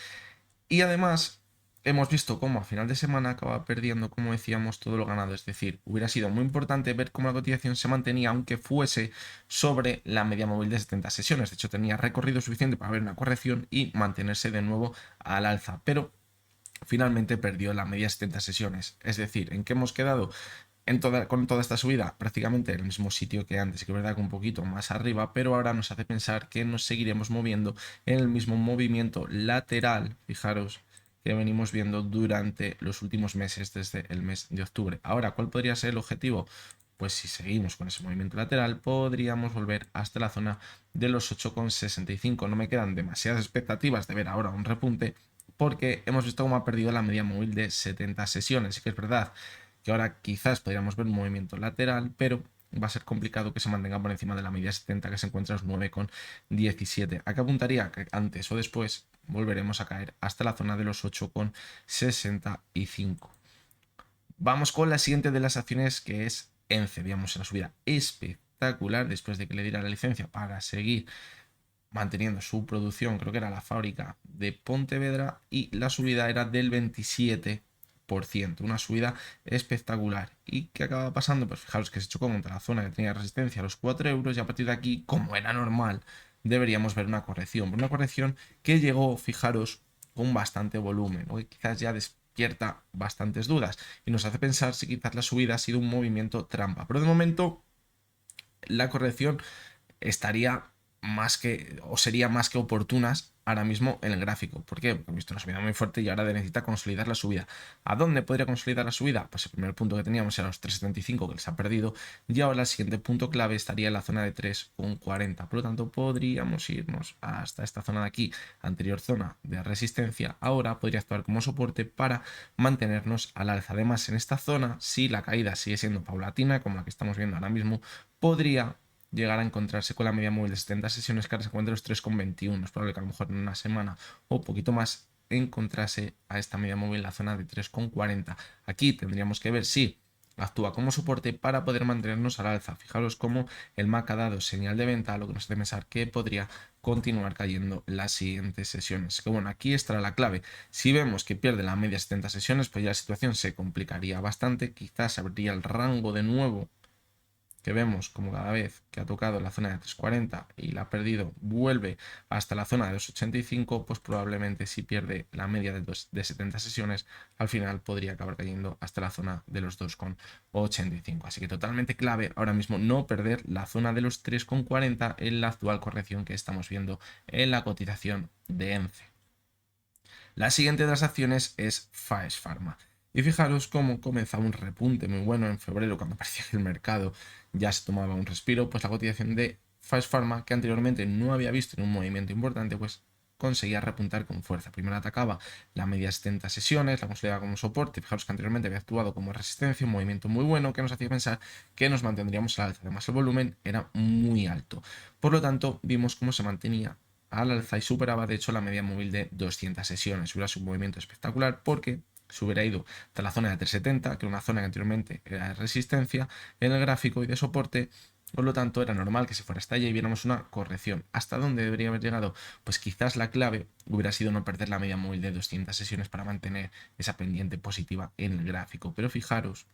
Y además hemos visto cómo a final de semana acaba perdiendo, como decíamos, todo lo ganado. Es decir, hubiera sido muy importante ver cómo la cotización se mantenía, aunque fuese sobre la media móvil de 70 sesiones. De hecho, tenía recorrido suficiente para ver una corrección y mantenerse de nuevo al alza. Pero finalmente perdió la media 70 sesiones. Es decir, ¿en qué hemos quedado? Con toda esta subida prácticamente en el mismo sitio que antes, que es verdad que un poquito más arriba, pero ahora nos hace pensar que nos seguiremos moviendo en el mismo movimiento lateral, fijaros, que venimos viendo durante los últimos meses desde el mes de octubre. Ahora, ¿cuál podría ser el objetivo? Pues si seguimos con ese movimiento lateral, podríamos volver hasta la zona de los 8,65. No me quedan demasiadas expectativas de ver ahora un repunte, porque hemos visto cómo ha perdido la media móvil de 70 sesiones. Sí que es verdad que ahora quizás podríamos ver un movimiento lateral, pero va a ser complicado que se mantenga por encima de la media 70 que se encuentra a los 9,17. Acá apuntaría que antes o después volveremos a caer hasta la zona de los 8,65. Vamos con la siguiente de las acciones, que es ENCE. Veamos una subida espectacular después de que le diera la licencia para seguir manteniendo su producción. Creo que era la fábrica de Pontevedra y la subida era del 27%, una subida espectacular. ¿Y qué acaba pasando? Pues fijaros que se chocó contra la zona que tenía resistencia a los 4 euros y a partir de aquí, como era normal, deberíamos ver una corrección que llegó, fijaros, con bastante volumen, o que quizás ya despierta bastantes dudas y nos hace pensar si quizás la subida ha sido un movimiento trampa. Pero de momento la corrección estaría más que, o sería más que oportunas ahora mismo en el gráfico. ¿Por qué? Porque he visto una subida muy fuerte y ahora necesita consolidar la subida. ¿A dónde podría consolidar la subida? Pues el primer punto que teníamos era los 3,75, que les ha perdido, y ahora el siguiente punto clave estaría en la zona de 3,40. Por lo tanto, podríamos irnos hasta esta zona de aquí, anterior zona de resistencia. Ahora podría actuar como soporte para mantenernos al alza. Además, en esta zona, si la caída sigue siendo paulatina, como la que estamos viendo ahora mismo, podría llegar a encontrarse con la media móvil de 70 sesiones, que ahora se encuentra en los 3,21. Es probable que a lo mejor en una semana o poquito más encontrase a esta media móvil en la zona de 3,40. Aquí tendríamos que ver si actúa como soporte para poder mantenernos al alza. Fijaros cómo el MAC ha dado señal de venta, lo que nos hace pensar que podría continuar cayendo las siguientes sesiones. Que bueno, aquí estará la clave. Si vemos que pierde la media 70 sesiones, pues ya la situación se complicaría bastante. Quizás abriría el rango de nuevo que vemos como cada vez que ha tocado la zona de 3,40 y la ha perdido, vuelve hasta la zona de 2,85, pues probablemente si pierde la media de 70 sesiones, al final podría acabar cayendo hasta la zona de los 2,85. Así que totalmente clave ahora mismo no perder la zona de los 3,40 en la actual corrección que estamos viendo en la cotización de ENCE. La siguiente de las acciones es Faes Farma. Y fijaros cómo comenzaba un repunte muy bueno en febrero, cuando parecía que el mercado ya se tomaba un respiro, pues la cotización de Faes Farma, que anteriormente no había visto en un movimiento importante, pues conseguía repuntar con fuerza. Primero atacaba la media 70 sesiones, la consolidaba como soporte. Fijaros que anteriormente había actuado como resistencia, un movimiento muy bueno que nos hacía pensar que nos mantendríamos al alza. Además, el volumen era muy alto. Por lo tanto, vimos cómo se mantenía al alza y superaba de hecho la media móvil de 200 sesiones. Hubiera sido un movimiento espectacular porque se hubiera ido hasta la zona de 370, que era una zona que anteriormente era de resistencia en el gráfico y de soporte. Por lo tanto, era normal que se fuera hasta allá y viéramos una corrección. ¿Hasta dónde debería haber llegado? Pues quizás la clave hubiera sido no perder la media móvil de 200 sesiones para mantener esa pendiente positiva en el gráfico. Pero fijaros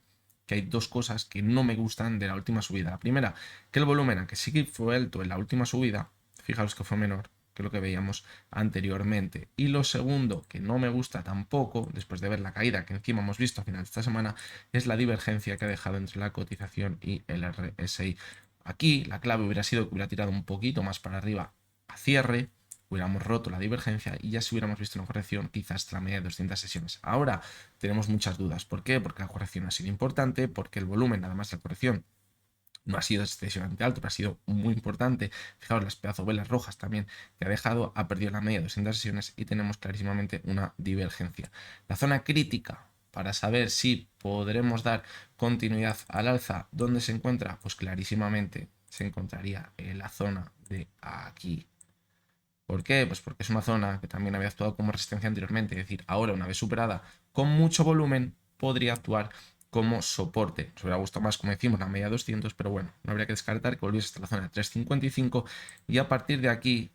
que hay dos cosas que no me gustan de la última subida. La primera, que el volumen, aunque sí que fue alto en la última subida, fijaros que fue menor que lo que veíamos anteriormente. Y lo segundo, que no me gusta tampoco, después de ver la caída que encima hemos visto a final de esta semana, es la divergencia que ha dejado entre la cotización y el RSI. Aquí la clave hubiera sido que hubiera tirado un poquito más para arriba a cierre, hubiéramos roto la divergencia y ya si hubiéramos visto una corrección quizás hasta la media de 200 sesiones. Ahora tenemos muchas dudas. ¿Por qué? Porque la corrección ha sido importante, porque el volumen, además de la corrección, no ha sido excesivamente alto, pero ha sido muy importante. Fijaos las pedazos velas rojas también que ha dejado, ha perdido la media de 200 sesiones y tenemos clarísimamente una divergencia. La zona crítica para saber si podremos dar continuidad al alza, ¿dónde se encuentra? Pues clarísimamente se encontraría en la zona de aquí. ¿Por qué? Pues porque es una zona que también había actuado como resistencia anteriormente, es decir, ahora una vez superada con mucho volumen podría actuar como soporte. Nos hubiera gustado más, como decimos, la media 200, pero bueno, no habría que descartar que volviese hasta la zona de 3,55 y a partir de aquí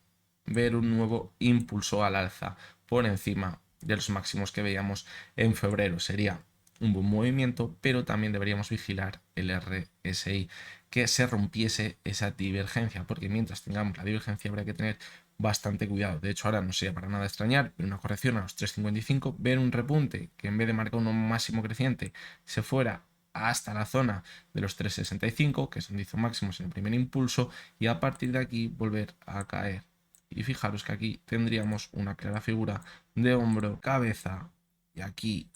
ver un nuevo impulso al alza por encima de los máximos que veíamos en febrero. Sería un buen movimiento, pero también deberíamos vigilar el RSI, que se rompiese esa divergencia, porque mientras tengamos la divergencia habrá que tener bastante cuidado. De hecho, ahora no sería para nada extrañar ver una corrección a los 3,55, ver un repunte que en vez de marcar un máximo creciente se fuera hasta la zona de los 3,65, que es donde hizo máximos en el primer impulso, y a partir de aquí volver a caer. Y fijaros que aquí tendríamos una clara figura de hombro, cabeza, y aquí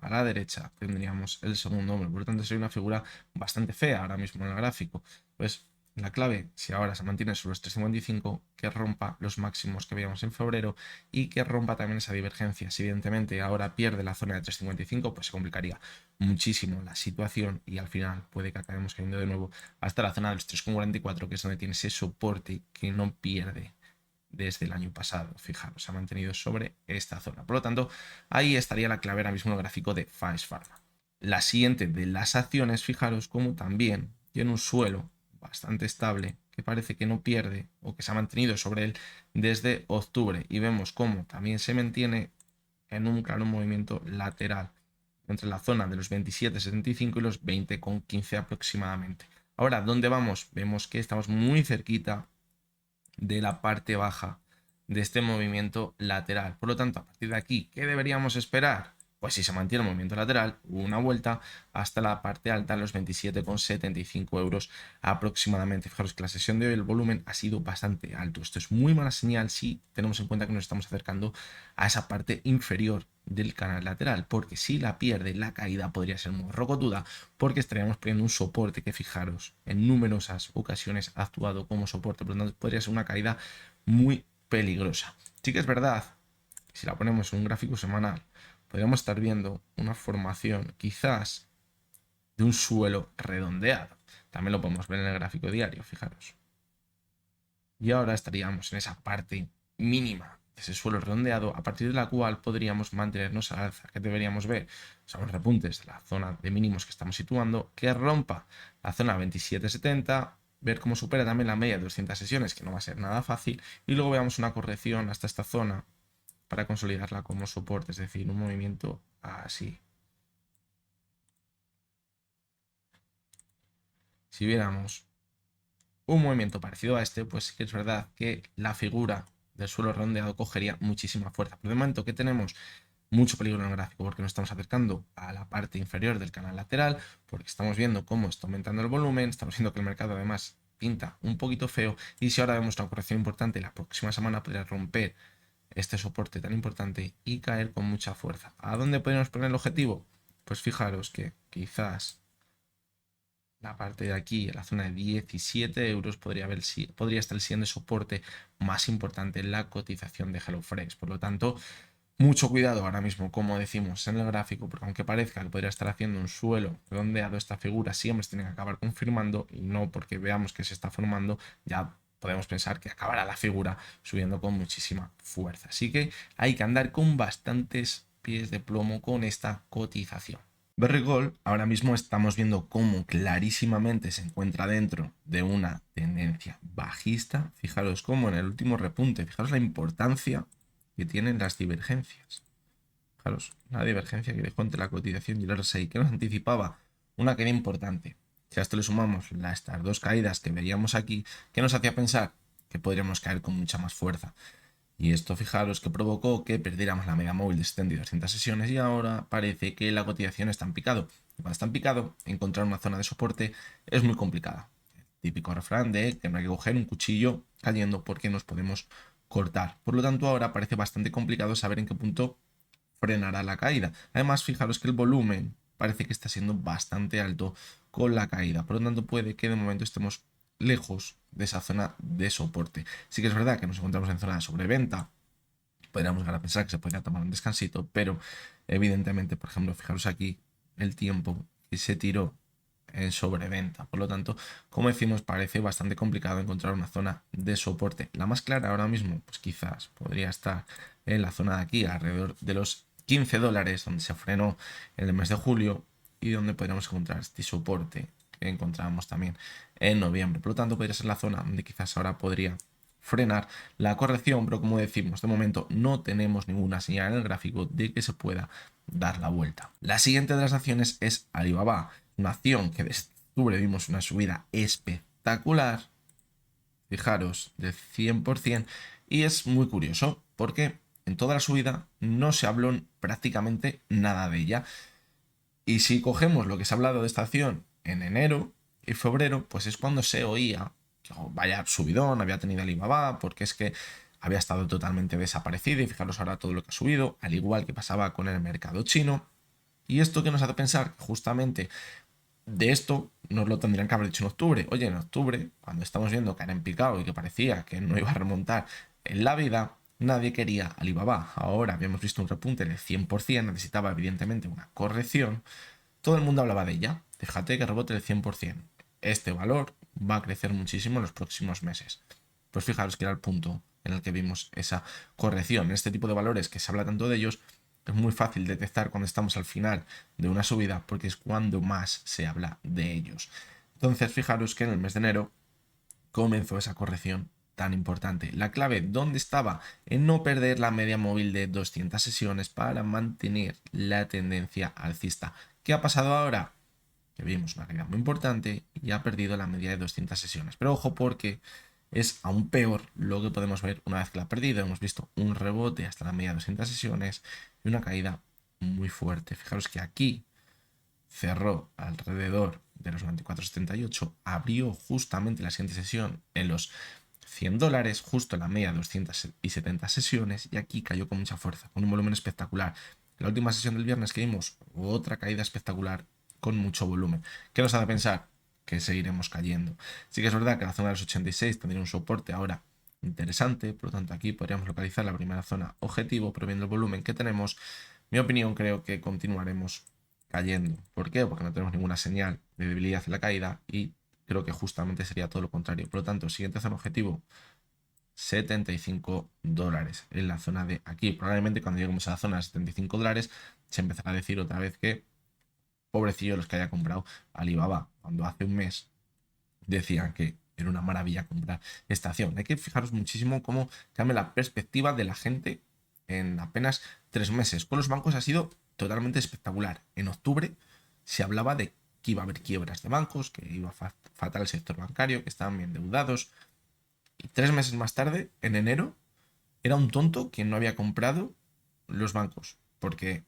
a la derecha tendríamos el segundo hombro. Por lo tanto, sería una figura bastante fea ahora mismo en el gráfico. Pues la clave, si ahora se mantiene sobre los 3,55, que rompa los máximos que veíamos en febrero y que rompa también esa divergencia. Si evidentemente ahora pierde la zona de 3,55, pues se complicaría muchísimo la situación y al final puede que acabemos cayendo de nuevo hasta la zona de los 3,44, que es donde tiene ese soporte que no pierde desde el año pasado. Fijaros, se ha mantenido sobre esta zona. Por lo tanto, ahí estaría la clave ahora mismo en el gráfico de Faes Farma. La siguiente de las acciones, fijaros como también tiene un suelo bastante estable que parece que no pierde o que se ha mantenido sobre él desde octubre y vemos cómo también se mantiene en un claro movimiento lateral entre la zona de los 27,75 y los 20,15 aproximadamente. Ahora, ¿dónde vamos? Vemos que estamos muy cerquita de la parte baja de este movimiento lateral. Por lo tanto, a partir de aquí, ¿qué deberíamos esperar? Pues si se mantiene el movimiento lateral, una vuelta hasta la parte alta en los 27,75 euros aproximadamente. Fijaros que la sesión de hoy el volumen ha sido bastante alto. Esto es muy mala señal si tenemos en cuenta que nos estamos acercando a esa parte inferior del canal lateral, porque si la pierde, la caída podría ser muy rocotuda, porque estaríamos poniendo un soporte que, fijaros, en numerosas ocasiones ha actuado como soporte, por lo tanto podría ser una caída muy peligrosa. Sí que es verdad, si la ponemos en un gráfico semanal, podríamos estar viendo una formación quizás de un suelo redondeado. También lo podemos ver en el gráfico diario, fijaros. Y ahora estaríamos en esa parte mínima de ese suelo redondeado, a partir de la cual podríamos mantenernos al alza. ¿Qué deberíamos ver? Son los repuntes de la zona de mínimos que estamos situando, que rompa la zona 27,70, ver cómo supera también la media de 200 sesiones, que no va a ser nada fácil, y luego veamos una corrección hasta esta zona para consolidarla como soporte, es decir, un movimiento así. si viéramos un movimiento parecido a este, pues sí que es verdad que la figura del suelo redondeado cogería muchísima fuerza. Pero de momento que tenemos mucho peligro en el gráfico porque nos estamos acercando a la parte inferior del canal lateral, porque estamos viendo cómo está aumentando el volumen, estamos viendo que el mercado además pinta un poquito feo, y si ahora vemos una corrección importante, la próxima semana podría romper este soporte tan importante y caer con mucha fuerza. ¿A dónde podemos poner el objetivo? Pues fijaros que quizás la parte de aquí, en la zona de 17 euros, podría estar siendo el soporte más importante en la cotización de HelloFresh. Por lo tanto, mucho cuidado ahora mismo, como decimos en el gráfico, porque aunque parezca que podría estar haciendo un suelo redondeado, esta figura siempre se tiene que acabar confirmando, y no porque veamos que se está formando ya podemos pensar que acabará la figura subiendo con muchísima fuerza. Así que hay que andar con bastantes pies de plomo con esta cotización. Berrigol, ahora mismo estamos viendo cómo clarísimamente se encuentra dentro de una tendencia bajista. Fijaros cómo en el último repunte, fijaros la importancia que tienen las divergencias. Fijaros, la divergencia que dejó entre la cotización y el RSI, que nos anticipaba una caída importante. Si a esto le sumamos estas dos caídas que veíamos aquí, que nos hacía pensar que podríamos caer con mucha más fuerza. Y esto, fijaros, que provocó que perdiéramos la media móvil de 70 y 200 sesiones, y ahora parece que la cotización está en picado. Y cuando está en picado, encontrar una zona de soporte es muy complicada. Típico refrán de que no hay que coger un cuchillo cayendo porque nos podemos cortar. Por lo tanto, ahora parece bastante complicado saber en qué punto frenará la caída. Además, fijaros que el volumen parece que está siendo bastante alto con la caída. Por lo tanto, puede que de momento estemos lejos de esa zona de soporte. Sí que es verdad que nos encontramos en zona de sobreventa. Podríamos llegar a pensar que se podría tomar un descansito, pero evidentemente, por ejemplo, fijaros aquí el tiempo que se tiró en sobreventa. Por lo tanto, como decimos, parece bastante complicado encontrar una zona de soporte. La más clara ahora mismo, pues quizás podría estar en la zona de aquí, alrededor de los 15 dólares, donde se frenó en el mes de julio y donde podríamos encontrar este soporte que encontramos también en noviembre. Por lo tanto, podría ser la zona donde quizás ahora podría frenar la corrección, pero como decimos, de momento no tenemos ninguna señal en el gráfico de que se pueda dar la vuelta. La siguiente de las acciones es Alibaba, una acción que desde octubre vimos una subida espectacular, fijaros, del 100%, y es muy curioso porque en toda la subida no se habló prácticamente nada de ella. Y si cogemos lo que se ha hablado de esta acción en enero y febrero, pues es cuando se oía que vaya subidón había tenido Alibaba, porque es que había estado totalmente desaparecido, y fijaros ahora todo lo que ha subido, al igual que pasaba con el mercado chino. Y esto que nos hace pensar que justamente de esto nos lo tendrían que haber dicho en octubre. Oye, en octubre, cuando estamos viendo que era en picado y que parecía que no iba a remontar en la vida, nadie quería Alibaba. Ahora habíamos visto un repunte del 100%, necesitaba evidentemente una corrección. Todo el mundo hablaba de ella. Fíjate que rebote del 100%. Este valor va a crecer muchísimo en los próximos meses. Pues fijaros que era el punto en el que vimos esa corrección. En este tipo de valores que se habla tanto de ellos, es muy fácil detectar cuando estamos al final de una subida, porque es cuando más se habla de ellos. Entonces, fijaros que en el mes de enero comenzó esa corrección tan importante. La clave, ¿dónde estaba? En no perder la media móvil de 200 sesiones para mantener la tendencia alcista. ¿Qué ha pasado ahora? Que vimos una caída muy importante y ha perdido la media de 200 sesiones. Pero ojo, porque es aún peor lo que podemos ver una vez que la ha perdido. Hemos visto un rebote hasta la media de 200 sesiones y una caída muy fuerte. Fijaros que aquí cerró alrededor de los 94,78, abrió justamente la siguiente sesión en los 100 dólares, justo en la media de 270 sesiones, y aquí cayó con mucha fuerza, con un volumen espectacular. La última sesión del viernes que vimos, otra caída espectacular con mucho volumen. ¿Qué nos hace pensar? Que seguiremos cayendo. Sí que es verdad que la zona de los 86 tendría un soporte ahora interesante, por lo tanto aquí podríamos localizar la primera zona objetivo, pero viendo el volumen que tenemos, mi opinión, creo que continuaremos cayendo. ¿Por qué? Porque no tenemos ninguna señal de debilidad en la caída, y creo que justamente sería todo lo contrario. Por lo tanto, siguiente zona objetivo, 75 dólares en la zona de aquí. Probablemente cuando lleguemos a la zona de 75 dólares se empezará a decir otra vez que pobrecillo los que haya comprado Alibaba, cuando hace un mes decían que era una maravilla comprar esta acción. Hay que fijaros muchísimo cómo cambia la perspectiva de la gente en apenas 3 meses. Con los bancos ha sido totalmente espectacular. En octubre se hablaba de que iba a haber quiebras de bancos, que iba a fatal el sector bancario, que estaban bien endeudados. Y 3 meses más tarde, en enero, era un tonto quien no había comprado los bancos, porque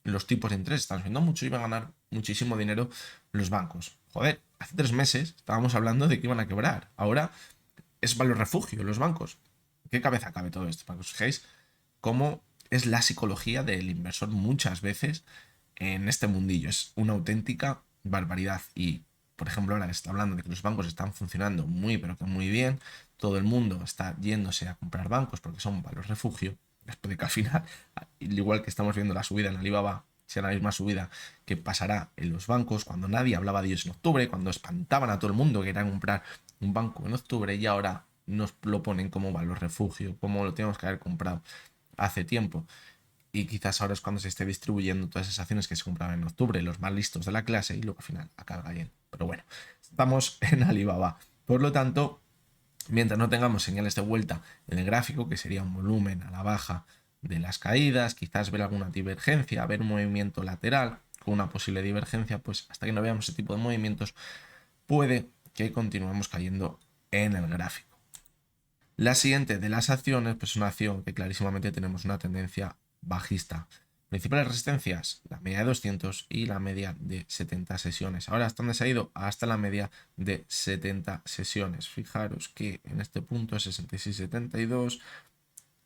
los tipos de interés estaban subiendo mucho y iban a ganar muchísimo dinero los bancos. Joder, hace 3 meses estábamos hablando de que iban a quebrar. Ahora es valor refugio los bancos. ¿Qué cabeza cabe todo esto? Para que os fijéis cómo es la psicología del inversor muchas veces en este mundillo. Es una auténtica barbaridad. Y, por ejemplo, ahora que se está hablando de que los bancos están funcionando muy, pero que muy bien, todo el mundo está yéndose a comprar bancos porque son valor refugio. Después de que al final, al igual que estamos viendo la subida en Alibaba, sea la misma subida que pasará en los bancos, cuando nadie hablaba de ellos en octubre, cuando espantaban a todo el mundo que querían comprar un banco en octubre, y ahora nos lo ponen como valor refugio, como lo tenemos que haber comprado hace tiempo. Y quizás ahora es cuando se esté distribuyendo todas esas acciones que se compraban en octubre, los más listos de la clase, y luego al final acaba cayendo. Pero bueno, estamos en Alibaba. Por lo tanto, mientras no tengamos señales de vuelta en el gráfico, que sería un volumen a la baja de las caídas, quizás ver alguna divergencia, ver un movimiento lateral con una posible divergencia, pues hasta que no veamos ese tipo de movimientos, puede que continuemos cayendo en el gráfico. La siguiente de las acciones, pues es una acción que clarísimamente tenemos una tendencia bajista. Principales resistencias, la media de 200 y la media de 70 sesiones. Ahora, ¿hasta dónde se ha ido? Hasta la media de 70 sesiones. Fijaros que en este punto es 66,72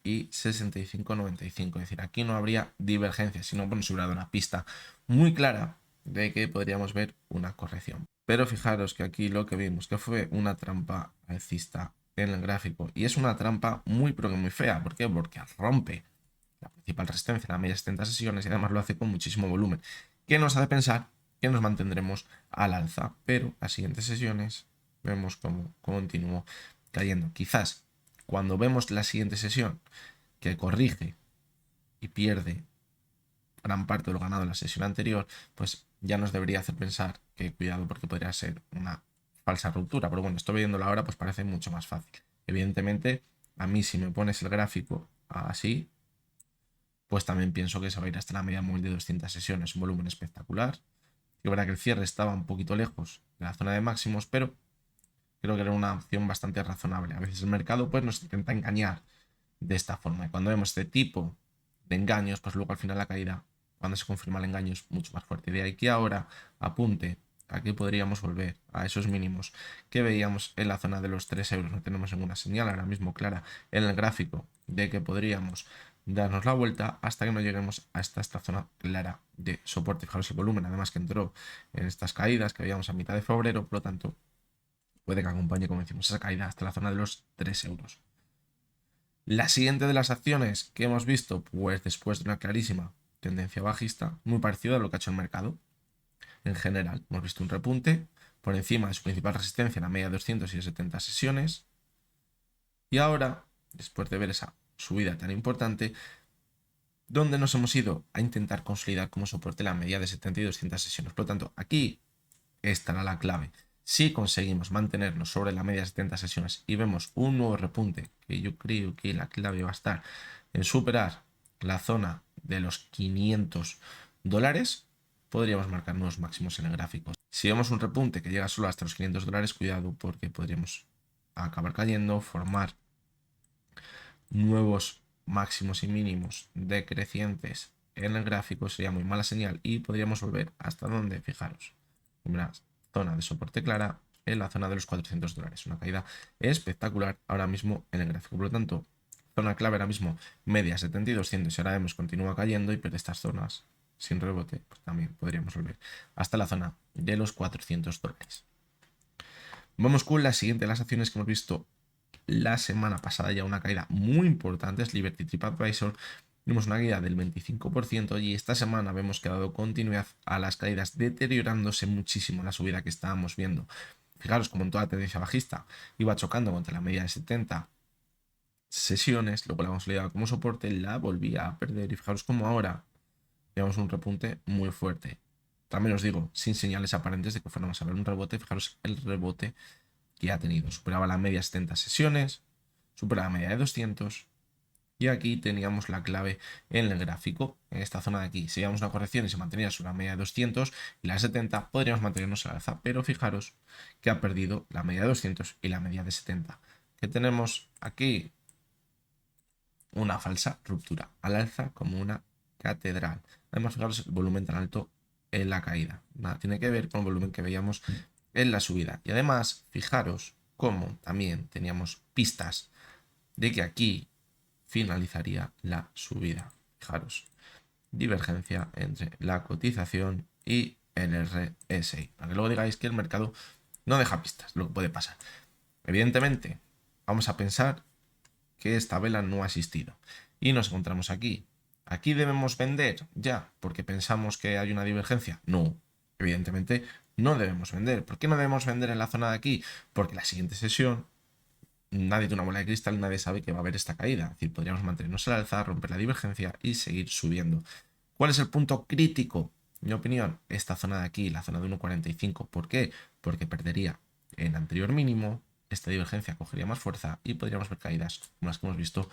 y 65,95. Es decir, aquí no habría divergencia, sino bueno, se hubiera dado una pista muy clara de que podríamos ver una corrección. Pero fijaros que aquí lo que vimos que fue una trampa alcista en el gráfico. Y es una trampa muy, pero que muy fea. ¿Por qué? Porque rompe la principal resistencia en la media de 70 sesiones y además lo hace con muchísimo volumen, que nos hace pensar que nos mantendremos al alza, pero las siguientes sesiones vemos cómo continúa cayendo. Quizás cuando vemos la siguiente sesión que corrige y pierde gran parte de lo ganado en la sesión anterior, pues ya nos debería hacer pensar que cuidado porque podría ser una falsa ruptura. Pero bueno, estoy viéndolo ahora, pues parece mucho más fácil. Evidentemente, a mí si me pones el gráfico así, pues también pienso que se va a ir hasta la media móvil de 200 sesiones, un volumen espectacular. Es verdad que el cierre estaba un poquito lejos de la zona de máximos, pero creo que era una opción bastante razonable. A veces el mercado pues nos intenta engañar de esta forma. Y cuando vemos este tipo de engaños, pues luego al final la caída, cuando se confirma el engaño, es mucho más fuerte. De ahí que ahora apunte a que podríamos volver a esos mínimos que veíamos en la zona de los 3 euros. No tenemos ninguna señal ahora mismo clara en el gráfico de que podríamos darnos la vuelta hasta que no lleguemos hasta esta zona clara de soporte. Fijaros el volumen, además que entró en estas caídas que veíamos a mitad de febrero, por lo tanto, puede que acompañe, como decimos, esa caída hasta la zona de los 3 euros. La siguiente de las acciones que hemos visto, pues después de una clarísima tendencia bajista, muy parecida a lo que ha hecho el mercado en general. Hemos visto un repunte por encima de su principal resistencia en la media de 200 y 70 sesiones. Y ahora, después de ver esa subida tan importante, donde nos hemos ido a intentar consolidar como soporte la media de 70 y 200 sesiones. Por lo tanto, aquí estará la clave. Si conseguimos mantenernos sobre la media de 70 sesiones y vemos un nuevo repunte, que yo creo que la clave va a estar en superar la zona de los $500, podríamos marcar nuevos máximos en el gráfico. Si vemos un repunte que llega solo hasta los $500, cuidado porque podríamos acabar cayendo, formar nuevos máximos y mínimos decrecientes en el gráfico, sería muy mala señal y podríamos volver hasta donde, fijaros, una zona de soporte clara en la zona de los $400. Una caída espectacular ahora mismo en el gráfico. Por lo tanto, zona clave ahora mismo media 70 y 200. Y ahora vemos continúa cayendo y pero estas zonas sin rebote, pues también podríamos volver hasta la zona de los $400. Vamos con la siguiente de las acciones que hemos visto la semana pasada, ya una caída muy importante, es Liberty TripAdvisor. Vimos una caída del 25% y esta semana vemos que ha dado continuidad a las caídas, deteriorándose muchísimo la subida que estábamos viendo. Fijaros como en toda tendencia bajista iba chocando contra la media de 70 sesiones, luego la consolidaba como soporte, la volvía a perder y fijaros como ahora veamos un repunte muy fuerte. También os digo, sin señales aparentes de que fuéramos a ver un rebote. Fijaros el rebote que ha tenido. Superaba la media 70 sesiones, superaba la media de 200 Y aquí teníamos la clave en el gráfico, en esta zona de aquí. Si veíamos una corrección y se mantenía sobre la media de 200 y la de 70, podríamos mantenernos al alza. Pero fijaros que ha perdido la media de 200 y la media de 70. ¿Qué tenemos aquí? Una falsa ruptura al alza como una catedral. Además, fijaros el volumen tan alto en la caída. Nada tiene que ver con el volumen que veíamos en la subida. Y además, fijaros cómo también teníamos pistas de que aquí finalizaría la subida. Fijaros, divergencia entre la cotización y el RSI. Para que luego digáis que el mercado no deja pistas, lo que puede pasar. Evidentemente, vamos a pensar que esta vela no ha existido. Y nos encontramos aquí. ¿Aquí debemos vender ya porque pensamos que hay una divergencia? No, evidentemente no debemos vender. ¿Por qué no debemos vender en la zona de aquí? Porque la siguiente sesión nadie tiene una bola de cristal, nadie sabe que va a haber esta caída. Es decir, podríamos mantenernos al alza, romper la divergencia y seguir subiendo. ¿Cuál es el punto crítico? En mi opinión, esta zona de aquí, la zona de 1.45. ¿Por qué? Porque perdería el anterior mínimo, esta divergencia cogería más fuerza y podríamos ver caídas como las que hemos visto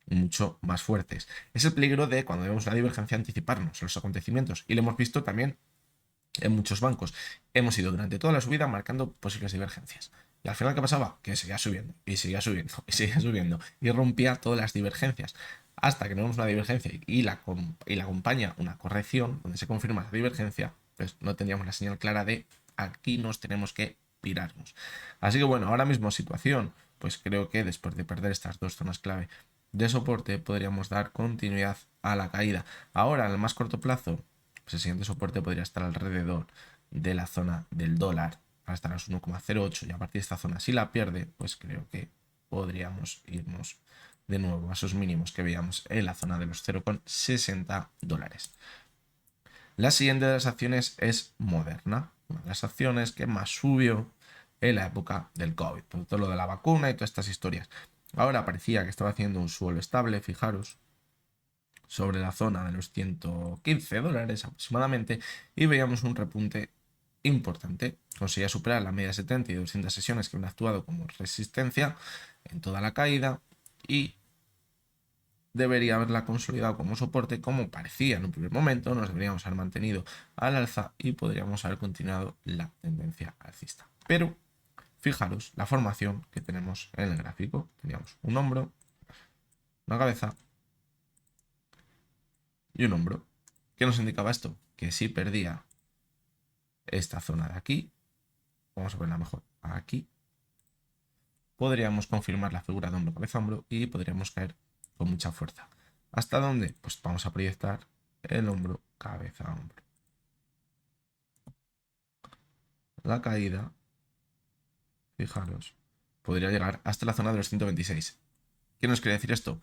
mucho más fuertes. Es el peligro de cuando vemos una divergencia anticiparnos a los acontecimientos y lo hemos visto también en muchos bancos. Hemos ido durante toda la subida marcando posibles divergencias. Y al final, ¿qué pasaba? Que seguía subiendo, y seguía subiendo, y seguía subiendo, y rompía todas las divergencias. Hasta que no vemos una divergencia y la acompaña una corrección donde se confirma la divergencia, pues no tendríamos la señal clara de aquí nos tenemos que pirarnos. Así que bueno, ahora mismo situación, pues creo que después de perder estas dos zonas clave de soporte podríamos dar continuidad a la caída. Ahora, en el más corto plazo, pues el siguiente soporte podría estar alrededor de la zona del dólar, hasta los 1,08, y a partir de esta zona, si la pierde, pues creo que podríamos irnos de nuevo a esos mínimos que veíamos en la zona de los 0,60 dólares. La siguiente de las acciones es Moderna, una de las acciones que más subió en la época del COVID, por todo lo de la vacuna y todas estas historias. Ahora parecía que estaba haciendo un suelo estable, fijaros, sobre la zona de los 115 dólares aproximadamente, y veíamos un repunte importante. Conseguía superar la media 70 y 200 sesiones que han actuado como resistencia en toda la caída y debería haberla consolidado como soporte, como parecía en un primer momento. Nos deberíamos haber mantenido al alza y podríamos haber continuado la tendencia alcista. Pero fijaros la formación que tenemos en el gráfico. Teníamos un hombro, una cabeza y un hombro. ¿Qué nos indicaba esto? Que si perdía esta zona de aquí, vamos a verla mejor aquí, podríamos confirmar la figura de hombro, cabeza, hombro y podríamos caer con mucha fuerza. ¿Hasta dónde? Pues vamos a proyectar el hombro, cabeza, hombro. La caída, fijaros, podría llegar hasta la zona de los 126. ¿Qué nos quiere decir esto?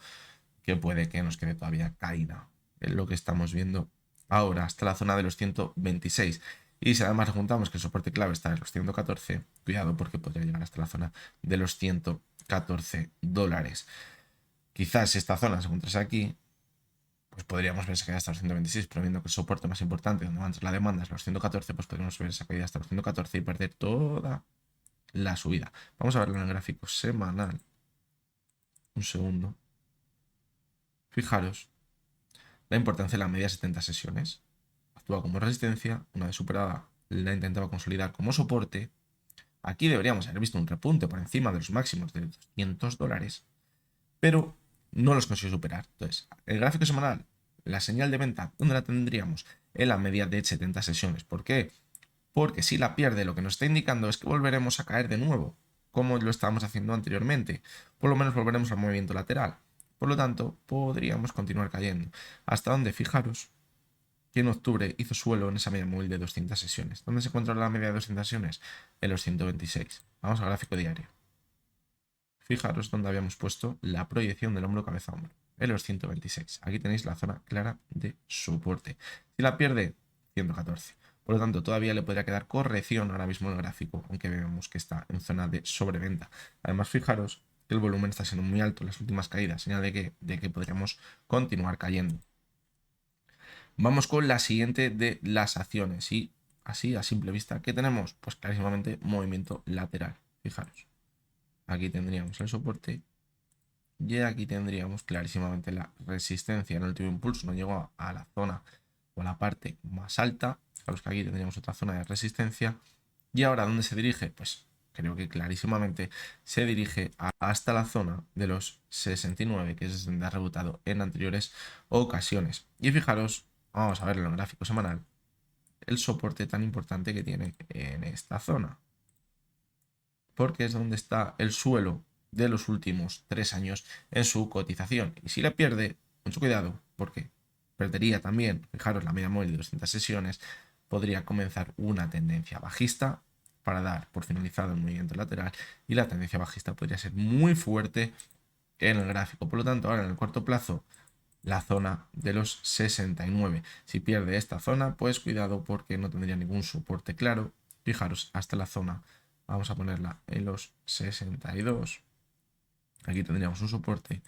Que puede que nos quede todavía caída en lo que estamos viendo ahora, hasta la zona de los 126. Y si además juntamos que el soporte clave está en los 114, cuidado porque podría llegar hasta la zona de los 114 dólares. Quizás si esta zona se encontrase aquí, pues podríamos ver esa caída hasta los 126, pero viendo que el soporte más importante donde va a entrar la demanda es los 114, pues podríamos ver esa caída hasta los 114 y perder toda la subida. Vamos a verlo en el gráfico semanal. Un segundo. Fijaros la importancia de la media 70 sesiones. Actúa como resistencia, una vez superada la intentaba consolidar como soporte. Aquí deberíamos haber visto un repunte por encima de los máximos de 200 dólares, pero no los consiguió superar. Entonces, el gráfico semanal, la señal de venta, ¿dónde la tendríamos? En la media de 70 sesiones. ¿Por qué? Porque si la pierde, lo que nos está indicando es que volveremos a caer de nuevo, como lo estábamos haciendo anteriormente. Por lo menos volveremos al movimiento lateral. Por lo tanto, podríamos continuar cayendo. ¿Hasta dónde? Fijaros que en octubre hizo suelo en esa media móvil de 200 sesiones. ¿Dónde se encuentra la media de 200 sesiones? En los 126. Vamos al gráfico diario. Fijaros dónde habíamos puesto la proyección del hombro cabeza hombro. En los 126. Aquí tenéis la zona clara de soporte. Si la pierde, 114. Por lo tanto, todavía le podría quedar corrección ahora mismo en el gráfico, aunque vemos que está en zona de sobreventa. Además, fijaros que el volumen está siendo muy alto en las últimas caídas, señal de que podríamos continuar cayendo. Vamos con la siguiente de las acciones y así a simple vista, ¿qué tenemos? Pues clarísimamente movimiento lateral. Fijaros, aquí tendríamos el soporte, Y aquí tendríamos clarísimamente la resistencia en el último impulso, no llegó a la zona o a la parte más alta. Fijaros que aquí tendríamos otra zona de resistencia. Y ahora, ¿dónde se dirige? Pues creo que clarísimamente se dirige hasta la zona de los 69, que es donde ha rebotado en anteriores ocasiones. Y fijaros, vamos a verlo en el gráfico semanal, el soporte tan importante que tiene en esta zona. Porque es donde está el suelo de los últimos 3 años en su cotización. Y si la pierde, mucho cuidado, porque perdería también, fijaros, la media móvil de 200 sesiones, podría comenzar una tendencia bajista para dar por finalizado el movimiento lateral, y la tendencia bajista podría ser muy fuerte en el gráfico. Por lo tanto, ahora en el corto plazo, la zona de los 69. Si pierde esta zona, pues cuidado, porque no tendría ningún soporte claro. Fijaros, hasta la zona, vamos a ponerla en los 62. Aquí tendríamos un soporte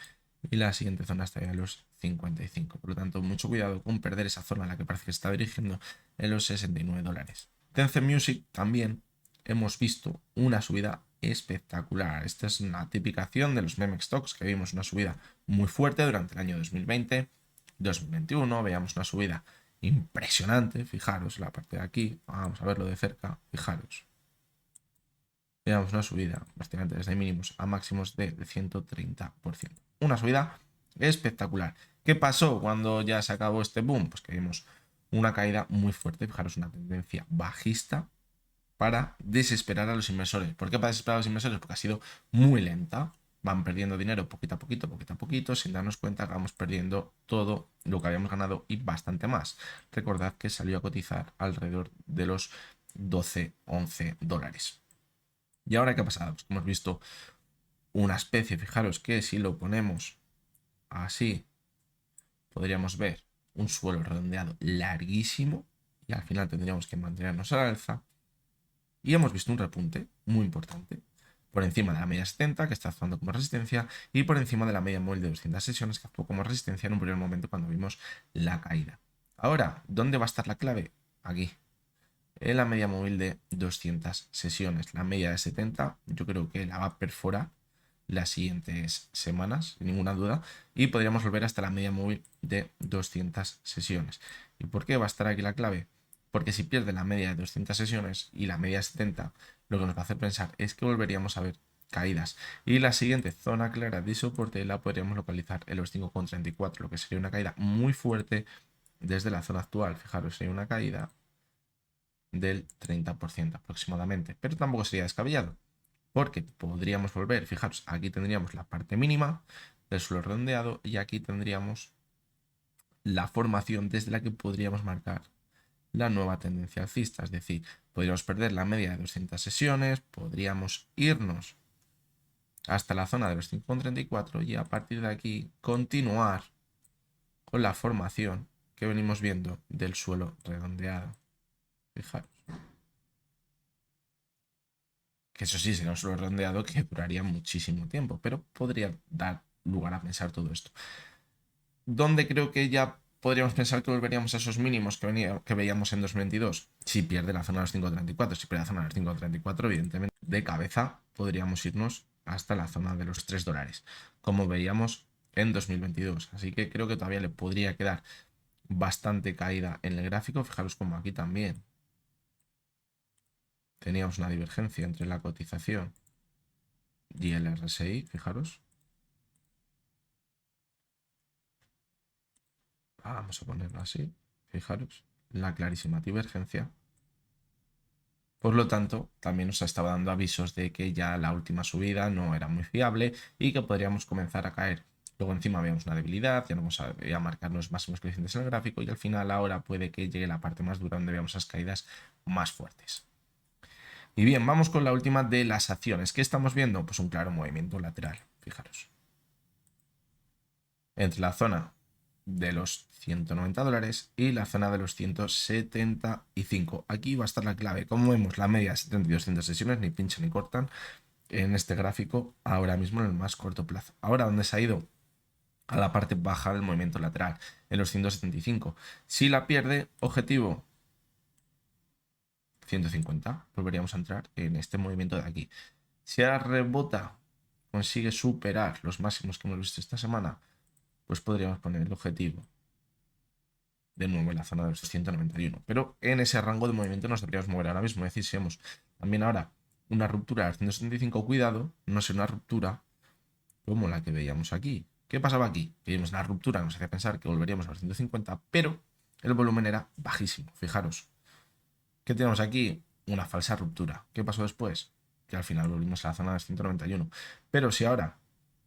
y la siguiente zona estaría en los 55. Por lo tanto, mucho cuidado con perder esa zona a la que parece que se está dirigiendo en los 69 dólares. Tencent Music también hemos visto una subida espectacular. Esta es una tipificación de los meme stocks, que vimos una subida muy fuerte durante el año 2020, 2021. Veíamos una subida impresionante. Fijaros la parte de aquí, vamos a verlo de cerca. Fijaros, veamos una subida prácticamente desde mínimos a máximos de 130%. Una subida espectacular. ¿Qué pasó cuando ya se acabó este boom? Pues que vimos una caída muy fuerte. Fijaros, una tendencia bajista para desesperar a los inversores. ¿Por qué para desesperar a los inversores? Porque ha sido muy lenta. Van perdiendo dinero poquito a poquito, poquito a poquito, sin darnos cuenta que vamos perdiendo todo lo que habíamos ganado y bastante más. Recordad que salió a cotizar alrededor de los 12, 11 dólares. ¿Y ahora qué ha pasado? Pues hemos visto una especie, fijaros que si lo ponemos así, podríamos ver un suelo redondeado larguísimo y al final tendríamos que mantenernos al alza. Y hemos visto un repunte muy importante por encima de la media 70, que está actuando como resistencia, y por encima de la media móvil de 200 sesiones, que actuó como resistencia en un primer momento cuando vimos la caída. Ahora, ¿dónde va a estar la clave? Aquí, en la media móvil de 200 sesiones. La media de 70 yo creo que la va a perforar las siguientes semanas, sin ninguna duda, y podríamos volver hasta la media móvil de 200 sesiones. ¿Y por qué va a estar aquí la clave? Porque si pierde la media de 200 sesiones y la media de 70, lo que nos va a hacer pensar es que volveríamos a ver caídas. Y la siguiente zona clara de soporte la podríamos localizar en los 5,34, lo que sería una caída muy fuerte desde la zona actual. Fijaros, sería una caída del 30% aproximadamente, pero tampoco sería descabellado, porque podríamos volver, fijaros, aquí tendríamos la parte mínima del suelo redondeado y aquí tendríamos la formación desde la que podríamos marcar la nueva tendencia alcista, es decir, podríamos perder la media de 200 sesiones, podríamos irnos hasta la zona de los 5,34 y a partir de aquí continuar con la formación que venimos viendo del suelo redondeado. Fijaros. Que eso sí, sería un suelo redondeado que duraría muchísimo tiempo, pero podría dar lugar a pensar todo esto. ¿Dónde creo que ya podríamos pensar que volveríamos a esos mínimos que veíamos en 2022? Si pierde la zona de los 5,34, si pierde la zona de los 5,34, evidentemente de cabeza podríamos irnos hasta la zona de los 3 dólares, como veíamos en 2022. Así que creo que todavía le podría quedar bastante caída en el gráfico. Fijaros como aquí también teníamos una divergencia entre la cotización y el RSI, fijaros. Vamos a ponerlo así, fijaros, la clarísima divergencia. Por lo tanto, también nos estaba dando avisos de que ya la última subida no era muy fiable y que podríamos comenzar a caer. Luego encima veíamos una debilidad, ya no vamos a marcar los máximos crecientes en el gráfico y al final ahora puede que llegue la parte más dura donde veamos las caídas más fuertes. Y bien, vamos con la última de las acciones. ¿Qué estamos viendo? Pues un claro movimiento lateral, fijaros. Entre la zona de los 190 dólares y la zona de los 175. Aquí va a estar la clave. Como vemos, la media 70 y 200 sesiones ni pinchan ni cortan en este gráfico ahora mismo en el más corto plazo. Ahora, ¿dónde se ha ido? A la parte baja del movimiento lateral, en los 175. Si la pierde, objetivo 150, volveríamos a entrar en este movimiento de aquí. Si ahora rebota consigue superar los máximos que hemos visto esta semana, pues podríamos poner el objetivo de nuevo en la zona de los 191. Pero en ese rango de movimiento nos deberíamos mover ahora mismo. Es decir, si vemos también ahora una ruptura de los 175, cuidado, no sea una ruptura como la que veíamos aquí. ¿Qué pasaba aquí? Vimos una ruptura que nos hacía pensar que volveríamos a los 150, pero el volumen era bajísimo. Fijaros, ¿qué tenemos aquí? Una falsa ruptura. ¿Qué pasó después? Que al final volvimos a la zona de los 191. Pero si ahora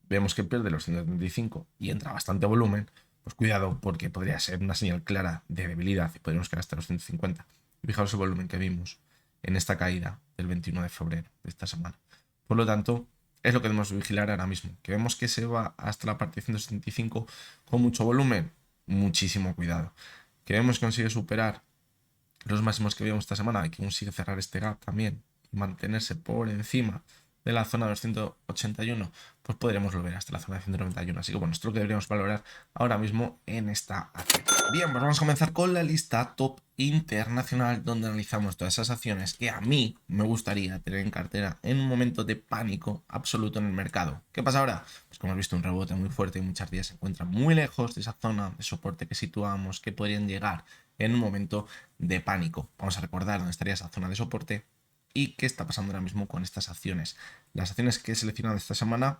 vemos que pierde los 175 y entra bastante volumen, pues cuidado, porque podría ser una señal clara de debilidad y podríamos caer hasta los 150. Fijaros el volumen que vimos en esta caída del 21 de febrero de esta semana. Por lo tanto, es lo que debemos vigilar ahora mismo. Que vemos que se va hasta la parte de 175 con mucho volumen, muchísimo cuidado. Que vemos que consigue superar los máximos que vimos esta semana y que consigue cerrar este gap también y mantenerse por encima de la zona de los 181, pues podríamos volver hasta la zona de 191. Así que bueno, esto es lo que deberíamos valorar ahora mismo en esta acción. Bien, pues vamos a comenzar con la lista top internacional, donde analizamos todas esas acciones que a mí me gustaría tener en cartera en un momento de pánico absoluto en el mercado. ¿Qué pasa ahora? Pues como hemos visto, un rebote muy fuerte y muchas días se encuentran muy lejos de esa zona de soporte que situamos, que podrían llegar en un momento de pánico. Vamos a recordar dónde estaría esa zona de soporte y qué está pasando ahora mismo con estas acciones. Las acciones que he seleccionado esta semana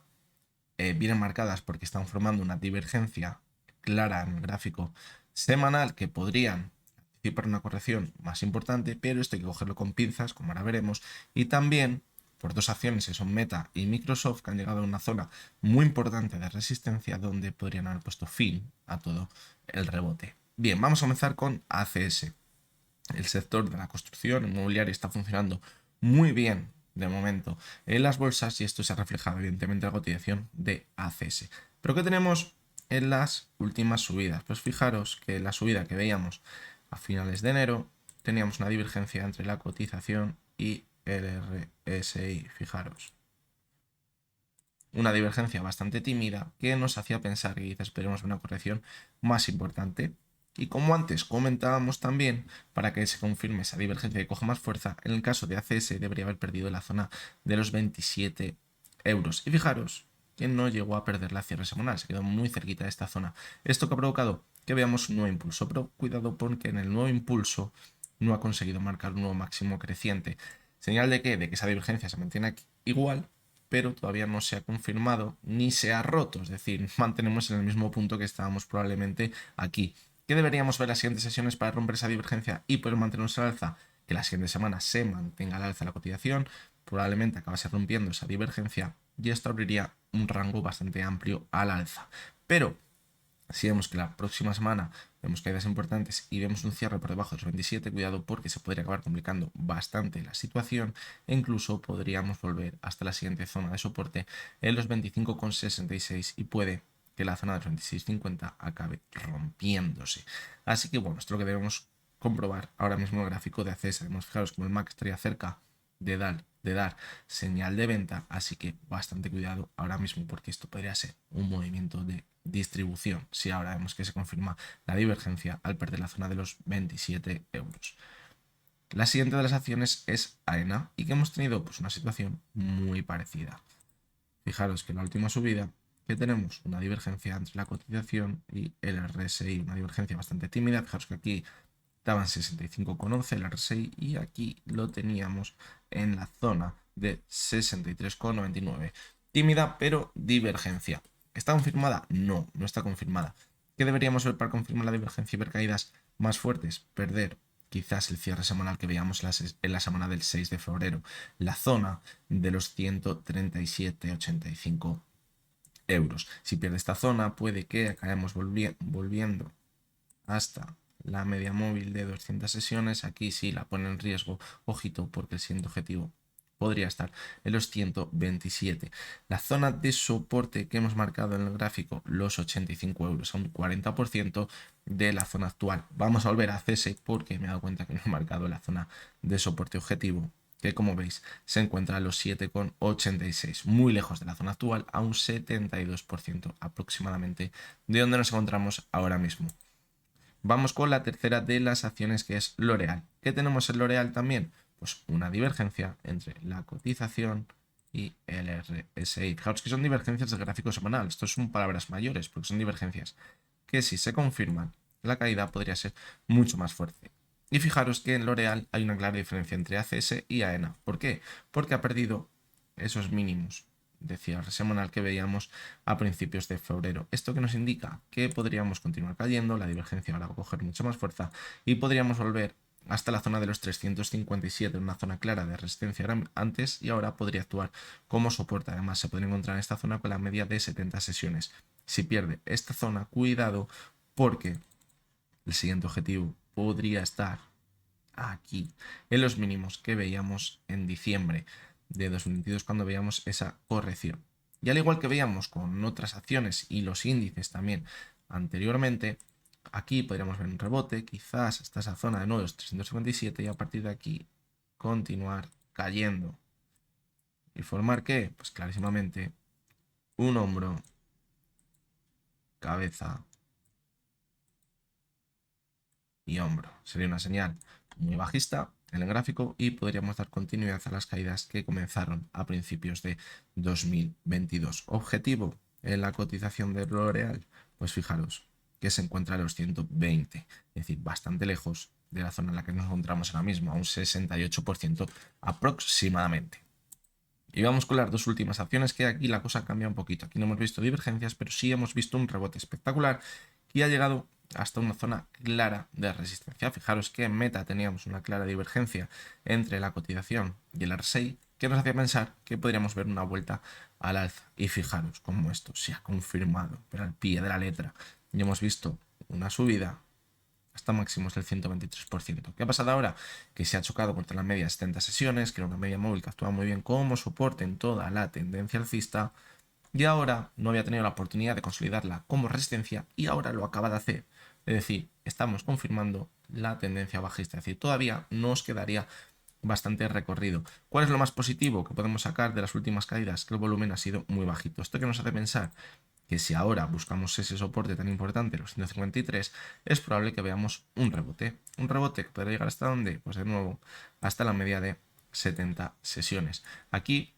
vienen marcadas porque están formando una divergencia clara en el gráfico semanal que podrían anticipar una corrección más importante, pero esto hay que cogerlo con pinzas, como ahora veremos, y también por dos acciones que son Meta y Microsoft, que han llegado a una zona muy importante de resistencia donde podrían haber puesto fin a todo el rebote. Bien, vamos a comenzar con ACS. El sector de la construcción inmobiliaria está funcionando muy bien de momento en las bolsas y esto se ha reflejado evidentemente en la cotización de ACS. ¿Pero qué tenemos en las últimas subidas? Pues fijaros que la subida que veíamos a finales de enero teníamos una divergencia entre la cotización y el RSI. Fijaros, una divergencia bastante tímida que nos hacía pensar que quizás esperemos una corrección más importante. Y como antes comentábamos también, para que se confirme esa divergencia y coja más fuerza, en el caso de ACS debería haber perdido la zona de los 27 euros. Y fijaros que no llegó a perder la cierre semanal, se quedó muy cerquita de esta zona. Esto que ha provocado que veamos un nuevo impulso, pero cuidado porque en el nuevo impulso no ha conseguido marcar un nuevo máximo creciente. Señal de que esa divergencia se mantiene igual, pero todavía no se ha confirmado ni se ha roto, es decir, mantenemos en el mismo punto que estábamos probablemente aquí. ¿Qué deberíamos ver las siguientes sesiones para romper esa divergencia y poder mantenernos al alza? Que la siguiente semana se mantenga al alza la cotización, probablemente acabase rompiendo esa divergencia y esto abriría un rango bastante amplio al alza. Pero si vemos que la próxima semana vemos caídas importantes y vemos un cierre por debajo de los 27, cuidado porque se podría acabar complicando bastante la situación e incluso podríamos volver hasta la siguiente zona de soporte en los 25,66 y puede que la zona de los 26,50 acabe rompiéndose. Así que bueno, esto es lo que debemos comprobar ahora mismo en el gráfico de ACS. Además, fijaros como el MAC estaría cerca de dar señal de venta, así que bastante cuidado ahora mismo porque esto podría ser un movimiento de distribución si ahora vemos que se confirma la divergencia al perder la zona de los 27 euros. La siguiente de las acciones es AENA y que hemos tenido pues una situación muy parecida. Fijaros que en la última subida que tenemos una divergencia entre la cotización y el RSI, una divergencia bastante tímida. Fijaros que aquí estaban 65,11 el RSI y aquí lo teníamos en la zona de 63,99. Tímida pero divergencia. ¿Está confirmada? No, no está confirmada. ¿Qué deberíamos ver para confirmar la divergencia y ver caídas más fuertes? Perder quizás el cierre semanal que veíamos en la semana del 6 de febrero, la zona de los 137,85 euros. Si pierde esta zona, puede que acabemos volviendo hasta la media móvil de 200 sesiones. Aquí sí la pone en riesgo, ojito, porque el siguiente objetivo podría estar en los 127. La zona de soporte que hemos marcado en el gráfico, los 85 euros, son 40% de la zona actual. Vamos a volver a CS porque me he dado cuenta que no he marcado la zona de soporte objetivo, que como veis se encuentra a los 7,86, muy lejos de la zona actual, a un 72% aproximadamente de donde nos encontramos ahora mismo. Vamos con la tercera de las acciones, que es L'Oréal. ¿Qué tenemos en L'Oréal también? Pues una divergencia entre la cotización y el RSI. Fijaos que son divergencias del gráfico semanal. Esto son palabras mayores porque son divergencias que si se confirman, la caída podría ser mucho más fuerte. Y fijaros que en L'Oréal hay una clara diferencia entre ACS y AENA. ¿Por qué? Porque ha perdido esos mínimos de cierre semanal que veíamos a principios de febrero. Esto que nos indica que podríamos continuar cayendo, la divergencia ahora va a coger mucha más fuerza y podríamos volver hasta la zona de los 357, una zona clara de resistencia antes y ahora podría actuar como soporte. Además se podría encontrar en esta zona con la media de 70 sesiones. Si pierde esta zona, cuidado porque el siguiente objetivo podría estar aquí, en los mínimos que veíamos en diciembre de 2022 cuando veíamos esa corrección. Y al igual que veíamos con otras acciones y los índices también anteriormente, aquí podríamos ver un rebote, quizás hasta esa zona de nuevos 357 y a partir de aquí continuar cayendo. ¿Y formar qué? Pues clarísimamente un hombro, cabeza y hombro. Sería una señal muy bajista en el gráfico y podríamos dar continuidad a las caídas que comenzaron a principios de 2022. Objetivo en la cotización de L'Oréal, pues fijaros que se encuentra a los 120, es decir, bastante lejos de la zona en la que nos encontramos ahora mismo, a un 68% aproximadamente. Y vamos con las dos últimas acciones, que aquí la cosa cambia un poquito. Aquí no hemos visto divergencias, pero sí hemos visto un rebote espectacular y ha llegado hasta una zona clara de resistencia. Fijaros que en Meta teníamos una clara divergencia entre la cotización y el RSI, que nos hacía pensar que podríamos ver una vuelta al alza. Y fijaros cómo esto se ha confirmado, pero al pie de la letra. Y hemos visto una subida hasta máximos del 123%. ¿Qué ha pasado ahora? Que se ha chocado contra la media de 70 sesiones, que era una media móvil que actúa muy bien como soporte en toda la tendencia alcista, y ahora no había tenido la oportunidad de consolidarla como resistencia y ahora lo acaba de hacer. Es decir, estamos confirmando la tendencia bajista, es decir, todavía nos quedaría bastante recorrido. ¿Cuál es lo más positivo que podemos sacar de las últimas caídas? Que el volumen ha sido muy bajito. Esto que nos hace pensar que si ahora buscamos ese soporte tan importante, los 153, es probable que veamos un rebote. Un rebote que podría llegar hasta ¿dónde? Pues de nuevo, hasta la media de 70 sesiones. Aquí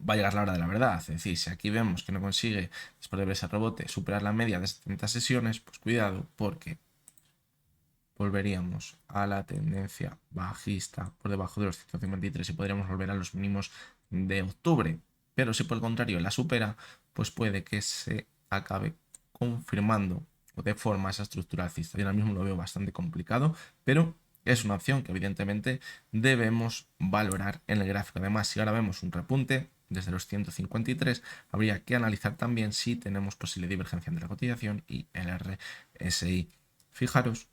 va a llegar la hora de la verdad, es decir, si aquí vemos que no consigue, después de ver ese rebote, superar la media de 70 sesiones, pues cuidado, porque volveríamos a la tendencia bajista por debajo de los 153 y podríamos volver a los mínimos de octubre. Pero si por el contrario la supera, pues puede que se acabe confirmando de forma esa estructura alcista. Yo ahora mismo lo veo bastante complicado, pero es una opción que evidentemente debemos valorar en el gráfico. Además, si ahora vemos un repunte desde los 153, habría que analizar también si tenemos posible divergencia entre la cotización y el RSI. Fijaros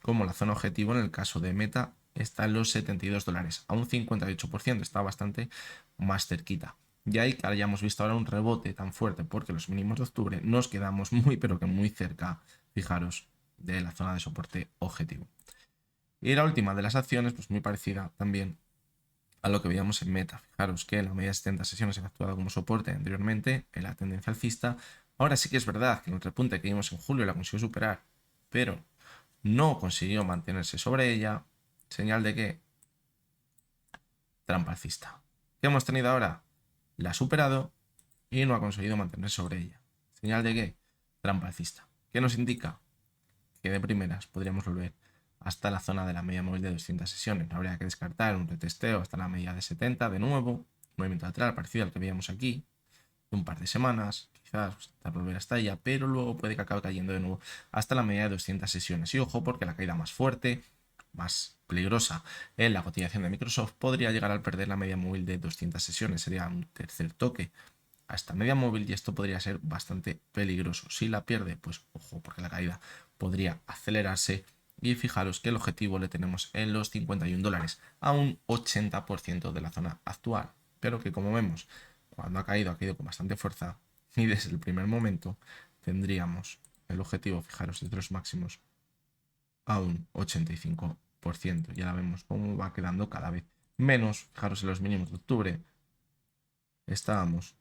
como la zona objetivo en el caso de Meta está en los $72, a un 58%, está bastante más cerquita. Y ahí que hayamos visto ahora un rebote tan fuerte porque los mínimos de octubre nos quedamos muy pero que muy cerca, fijaros, de la zona de soporte objetivo. Y la última de las acciones, pues muy parecida también a lo que veíamos en Meta. Fijaros que la media de 70 sesiones ha actuado como soporte anteriormente en la tendencia alcista. Ahora sí que es verdad que en el repunte que vimos en julio la consiguió superar, pero no consiguió mantenerse sobre ella. Señal de que trampa alcista. ¿Qué hemos tenido ahora? La ha superado y no ha conseguido mantenerse sobre ella. Señal de que trampa alcista. ¿Qué nos indica? Que de primeras podríamos volver hasta la zona de la media móvil de 200 sesiones. Habría que descartar un retesteo hasta la media de 70 de nuevo. Movimiento lateral parecido al que veíamos aquí. Un par de semanas, quizás hasta volver hasta ella, pero luego puede que acabe cayendo de nuevo hasta la media de 200 sesiones. Y ojo, porque la caída más fuerte, más peligrosa en la cotización de Microsoft podría llegar al perder la media móvil de 200 sesiones. Sería un tercer toque a esta media móvil y esto podría ser bastante peligroso. Si la pierde, pues ojo, porque la caída podría acelerarse. Y fijaros que el objetivo le tenemos en los $51, a un 80% de la zona actual. Pero que como vemos, cuando ha caído con bastante fuerza y desde el primer momento tendríamos el objetivo, fijaros, desde los máximos a un 85%. Ya vemos cómo va quedando cada vez menos. Fijaros en los mínimos de octubre. Estábamos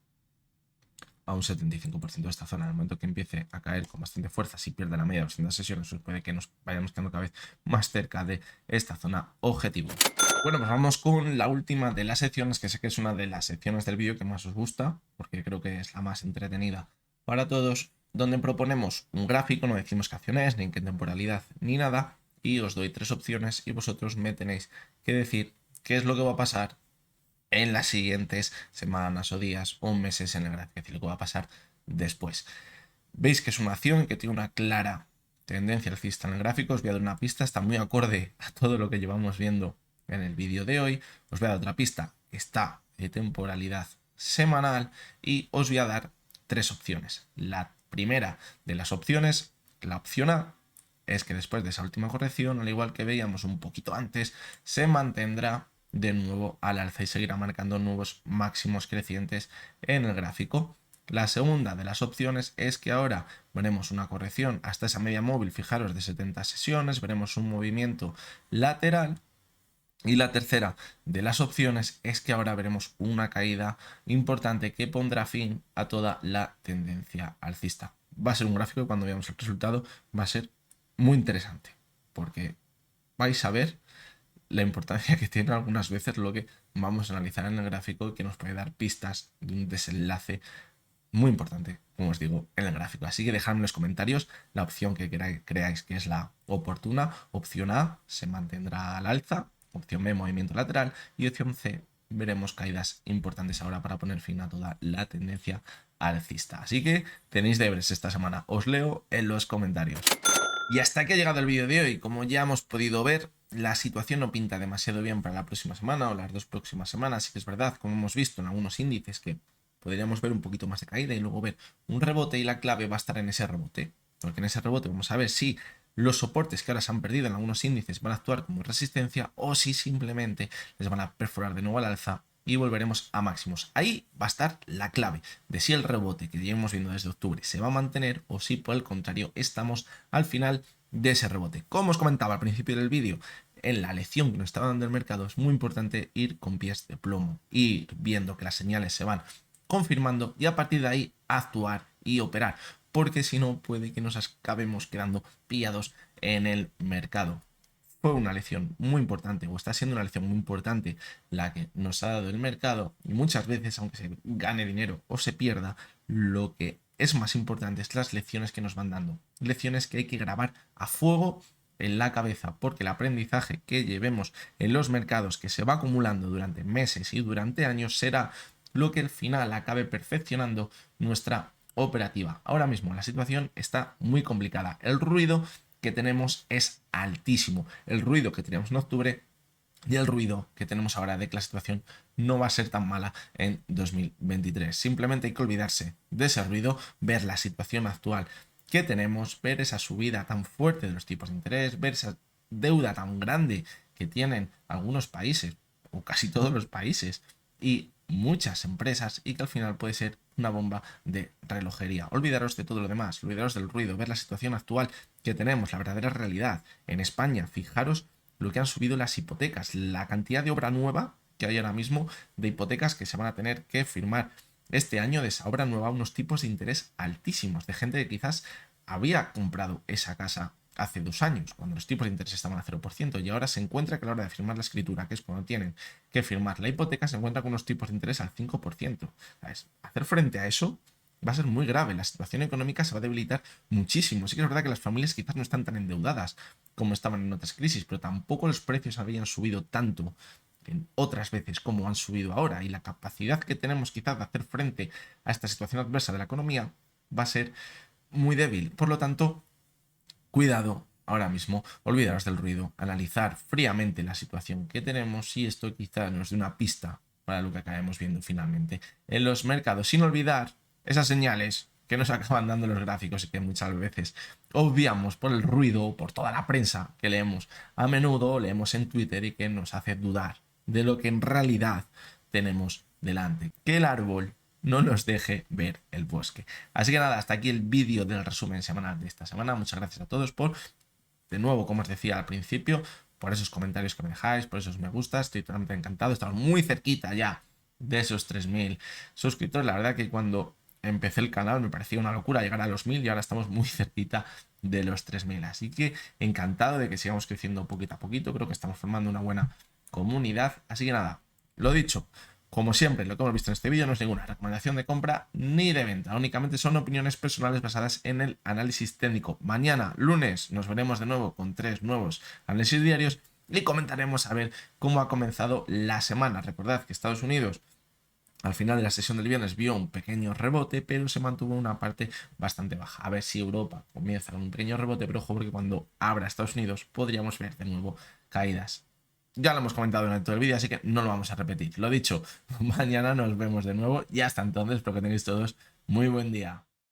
a un 75% de esta zona. En el momento que empiece a caer con bastante fuerza, si pierde la media de 200 sesiones, pues puede que nos vayamos quedando cada vez más cerca de esta zona objetivo. Bueno, pues vamos con la última de las secciones, que sé que es una de las secciones del vídeo que más os gusta, porque creo que es la más entretenida para todos, donde proponemos un gráfico, no decimos qué acción es, ni en qué temporalidad, ni nada, y os doy 3 opciones y vosotros me tenéis que decir qué es lo que va a pasar en las siguientes semanas o días o meses en el gráfico, es decir, lo que va a pasar después. Veis que es una acción que tiene una clara tendencia alcista en el gráfico. Os voy a dar una pista, está muy acorde a todo lo que llevamos viendo en el vídeo de hoy. Os voy a dar otra pista, está de temporalidad semanal, y os voy a dar 3 opciones. La primera de las opciones, la opción A, es que después de esa última corrección, al igual que veíamos un poquito antes, se mantendrá de nuevo al alza y seguirá marcando nuevos máximos crecientes en el gráfico. La segunda de las opciones es que ahora veremos una corrección hasta esa media móvil, fijaros, de 70 sesiones, veremos un movimiento lateral. Y la tercera de las opciones es que ahora veremos una caída importante que pondrá fin a toda la tendencia alcista. Va a ser un gráfico que cuando veamos el resultado va a ser muy interesante, porque vais a ver la importancia que tiene algunas veces lo que vamos a analizar en el gráfico, que nos puede dar pistas de un desenlace muy importante, como os digo, en el gráfico. Así que dejadme en los comentarios la opción que creáis que es la oportuna. Opción A, se mantendrá al alza. Opción B, movimiento lateral. Y opción C, veremos caídas importantes ahora para poner fin a toda la tendencia alcista. Así que tenéis deberes esta semana. Os leo en los comentarios. Y hasta aquí ha llegado el vídeo de hoy. Como ya hemos podido ver, la situación no pinta demasiado bien para la próxima semana o las 2 próximas semanas. Sí que es verdad, como hemos visto en algunos índices, que podríamos ver un poquito más de caída y luego ver un rebote, y la clave va a estar en ese rebote. Porque en ese rebote vamos a ver si los soportes que ahora se han perdido en algunos índices van a actuar como resistencia, o si simplemente les van a perforar de nuevo al alza y volveremos a máximos. Ahí va a estar la clave de si el rebote que llevamos viendo desde octubre se va a mantener, o si por el contrario estamos al final de ese rebote. Como os comentaba al principio del vídeo, en la lección que nos estaba dando el mercado, es muy importante ir con pies de plomo, ir viendo que las señales se van confirmando y a partir de ahí actuar y operar, porque si no puede que nos acabemos quedando pillados en el mercado. Fue una lección muy importante, o está siendo una lección muy importante la que nos ha dado el mercado, y muchas veces, aunque se gane dinero o se pierda, lo que es más importante es las lecciones que nos van dando, lecciones que hay que grabar a fuego en la cabeza, porque el aprendizaje que llevemos en los mercados, que se va acumulando durante meses y durante años, será lo que al final acabe perfeccionando nuestra operativa. Ahora mismo la situación está muy complicada, el ruido que tenemos es altísimo, el ruido que teníamos en octubre y el ruido que tenemos ahora de que la situación no va a ser tan mala en 2023. Simplemente hay que olvidarse de ese ruido, ver la situación actual que tenemos, ver esa subida tan fuerte de los tipos de interés, ver esa deuda tan grande que tienen algunos países, o casi todos los países, y muchas empresas, y que al final puede ser una bomba de relojería. Olvidaros de todo lo demás, olvidaros del ruido, ver la situación actual que tenemos, la verdadera realidad. En España, fijaros lo que han subido las hipotecas, la cantidad de obra nueva que hay ahora mismo, de hipotecas que se van a tener que firmar este año, de esa obra nueva, unos tipos de interés altísimos, de gente que quizás había comprado esa casa hace 2 años, cuando los tipos de interés estaban a 0%, y ahora se encuentra que a la hora de firmar la escritura, que es cuando tienen que firmar la hipoteca, se encuentra con unos tipos de interés al 5%. ¿Sabes? Hacer frente a eso va a ser muy grave, la situación económica se va a debilitar muchísimo. Sí que es verdad que las familias quizás no están tan endeudadas como estaban en otras crisis, pero tampoco los precios habían subido tanto en otras veces como han subido ahora, y la capacidad que tenemos quizás de hacer frente a esta situación adversa de la economía va a ser muy débil. Por lo tanto, cuidado ahora mismo, olvidaros del ruido, analizar fríamente la situación que tenemos, y esto quizá nos dé una pista para lo que acabemos viendo finalmente en los mercados, sin olvidar esas señales que nos acaban dando los gráficos y que muchas veces obviamos por el ruido, por toda la prensa que leemos a menudo, leemos en Twitter, y que nos hace dudar de lo que en realidad tenemos delante. Que el árbol no nos deje ver el bosque. Así que nada, hasta aquí el vídeo del resumen semanal de esta semana. Muchas gracias a todos por, de nuevo, como os decía al principio, por esos comentarios que me dejáis, por esos me gusta. Estoy totalmente encantado. Estamos muy cerquita ya de esos 3000 suscriptores. La verdad que cuando empecé el canal me parecía una locura llegar a los 1000, y ahora estamos muy cerquita de los 3000. Así que encantado de que sigamos creciendo poquito a poquito. Creo que estamos formando una buena comunidad. Así que nada, lo dicho, como siempre, lo que hemos visto en este vídeo no es ninguna recomendación de compra ni de venta, únicamente son opiniones personales basadas en el análisis técnico. Mañana, lunes, nos veremos de nuevo con 3 nuevos análisis diarios y comentaremos a ver cómo ha comenzado la semana. Recordad que Estados Unidos al final de la sesión del viernes vio un pequeño rebote, pero se mantuvo una parte bastante baja. A ver si Europa comienza con un pequeño rebote, pero ojo porque cuando abra Estados Unidos podríamos ver de nuevo caídas. Ya lo hemos comentado en todo el vídeo, así que no lo vamos a repetir. Lo dicho, mañana nos vemos de nuevo y hasta entonces espero que tengáis todos muy buen día.